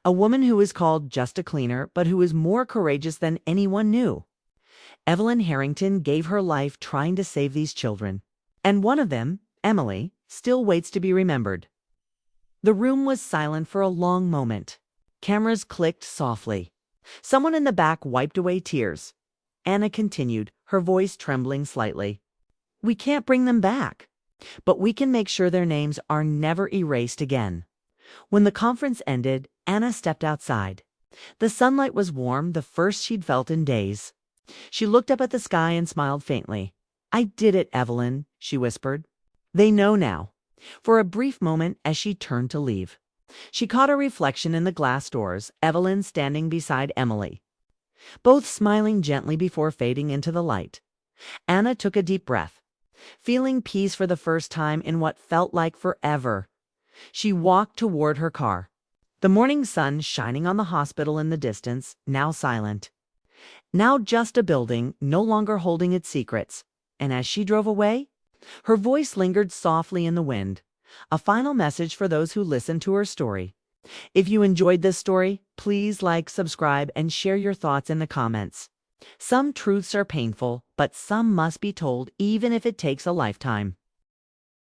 A woman who is called just a cleaner, but who is more courageous than anyone knew. Evelyn Harrington gave her life trying to save these children. And one of them, Emily, still waits to be remembered." The room was silent for a long moment. Cameras clicked softly. Someone in the back wiped away tears. Anna continued, her voice trembling slightly. "We can't bring them back, but we can make sure their names are never erased again." When the conference ended, Anna stepped outside. The sunlight was warm, the first she'd felt in days. She looked up at the sky and smiled faintly. "I did it, Evelyn," she whispered. "They know now." For a brief moment, as she turned to leave, she caught a reflection in the glass doors, Evelyn standing beside Emily, both smiling gently before fading into the light. Anna took a deep breath. feeling peace for the first time in what felt like forever. She walked toward her car, the morning sun shining on the hospital in the distance, now silent. Now just a building, no longer holding its secrets. And as she drove away, her voice lingered softly in the wind, a final message for those who listened to her story. If you enjoyed this story, please like, subscribe, and share your thoughts in the comments. Some truths are painful, but some must be told even if it takes a lifetime.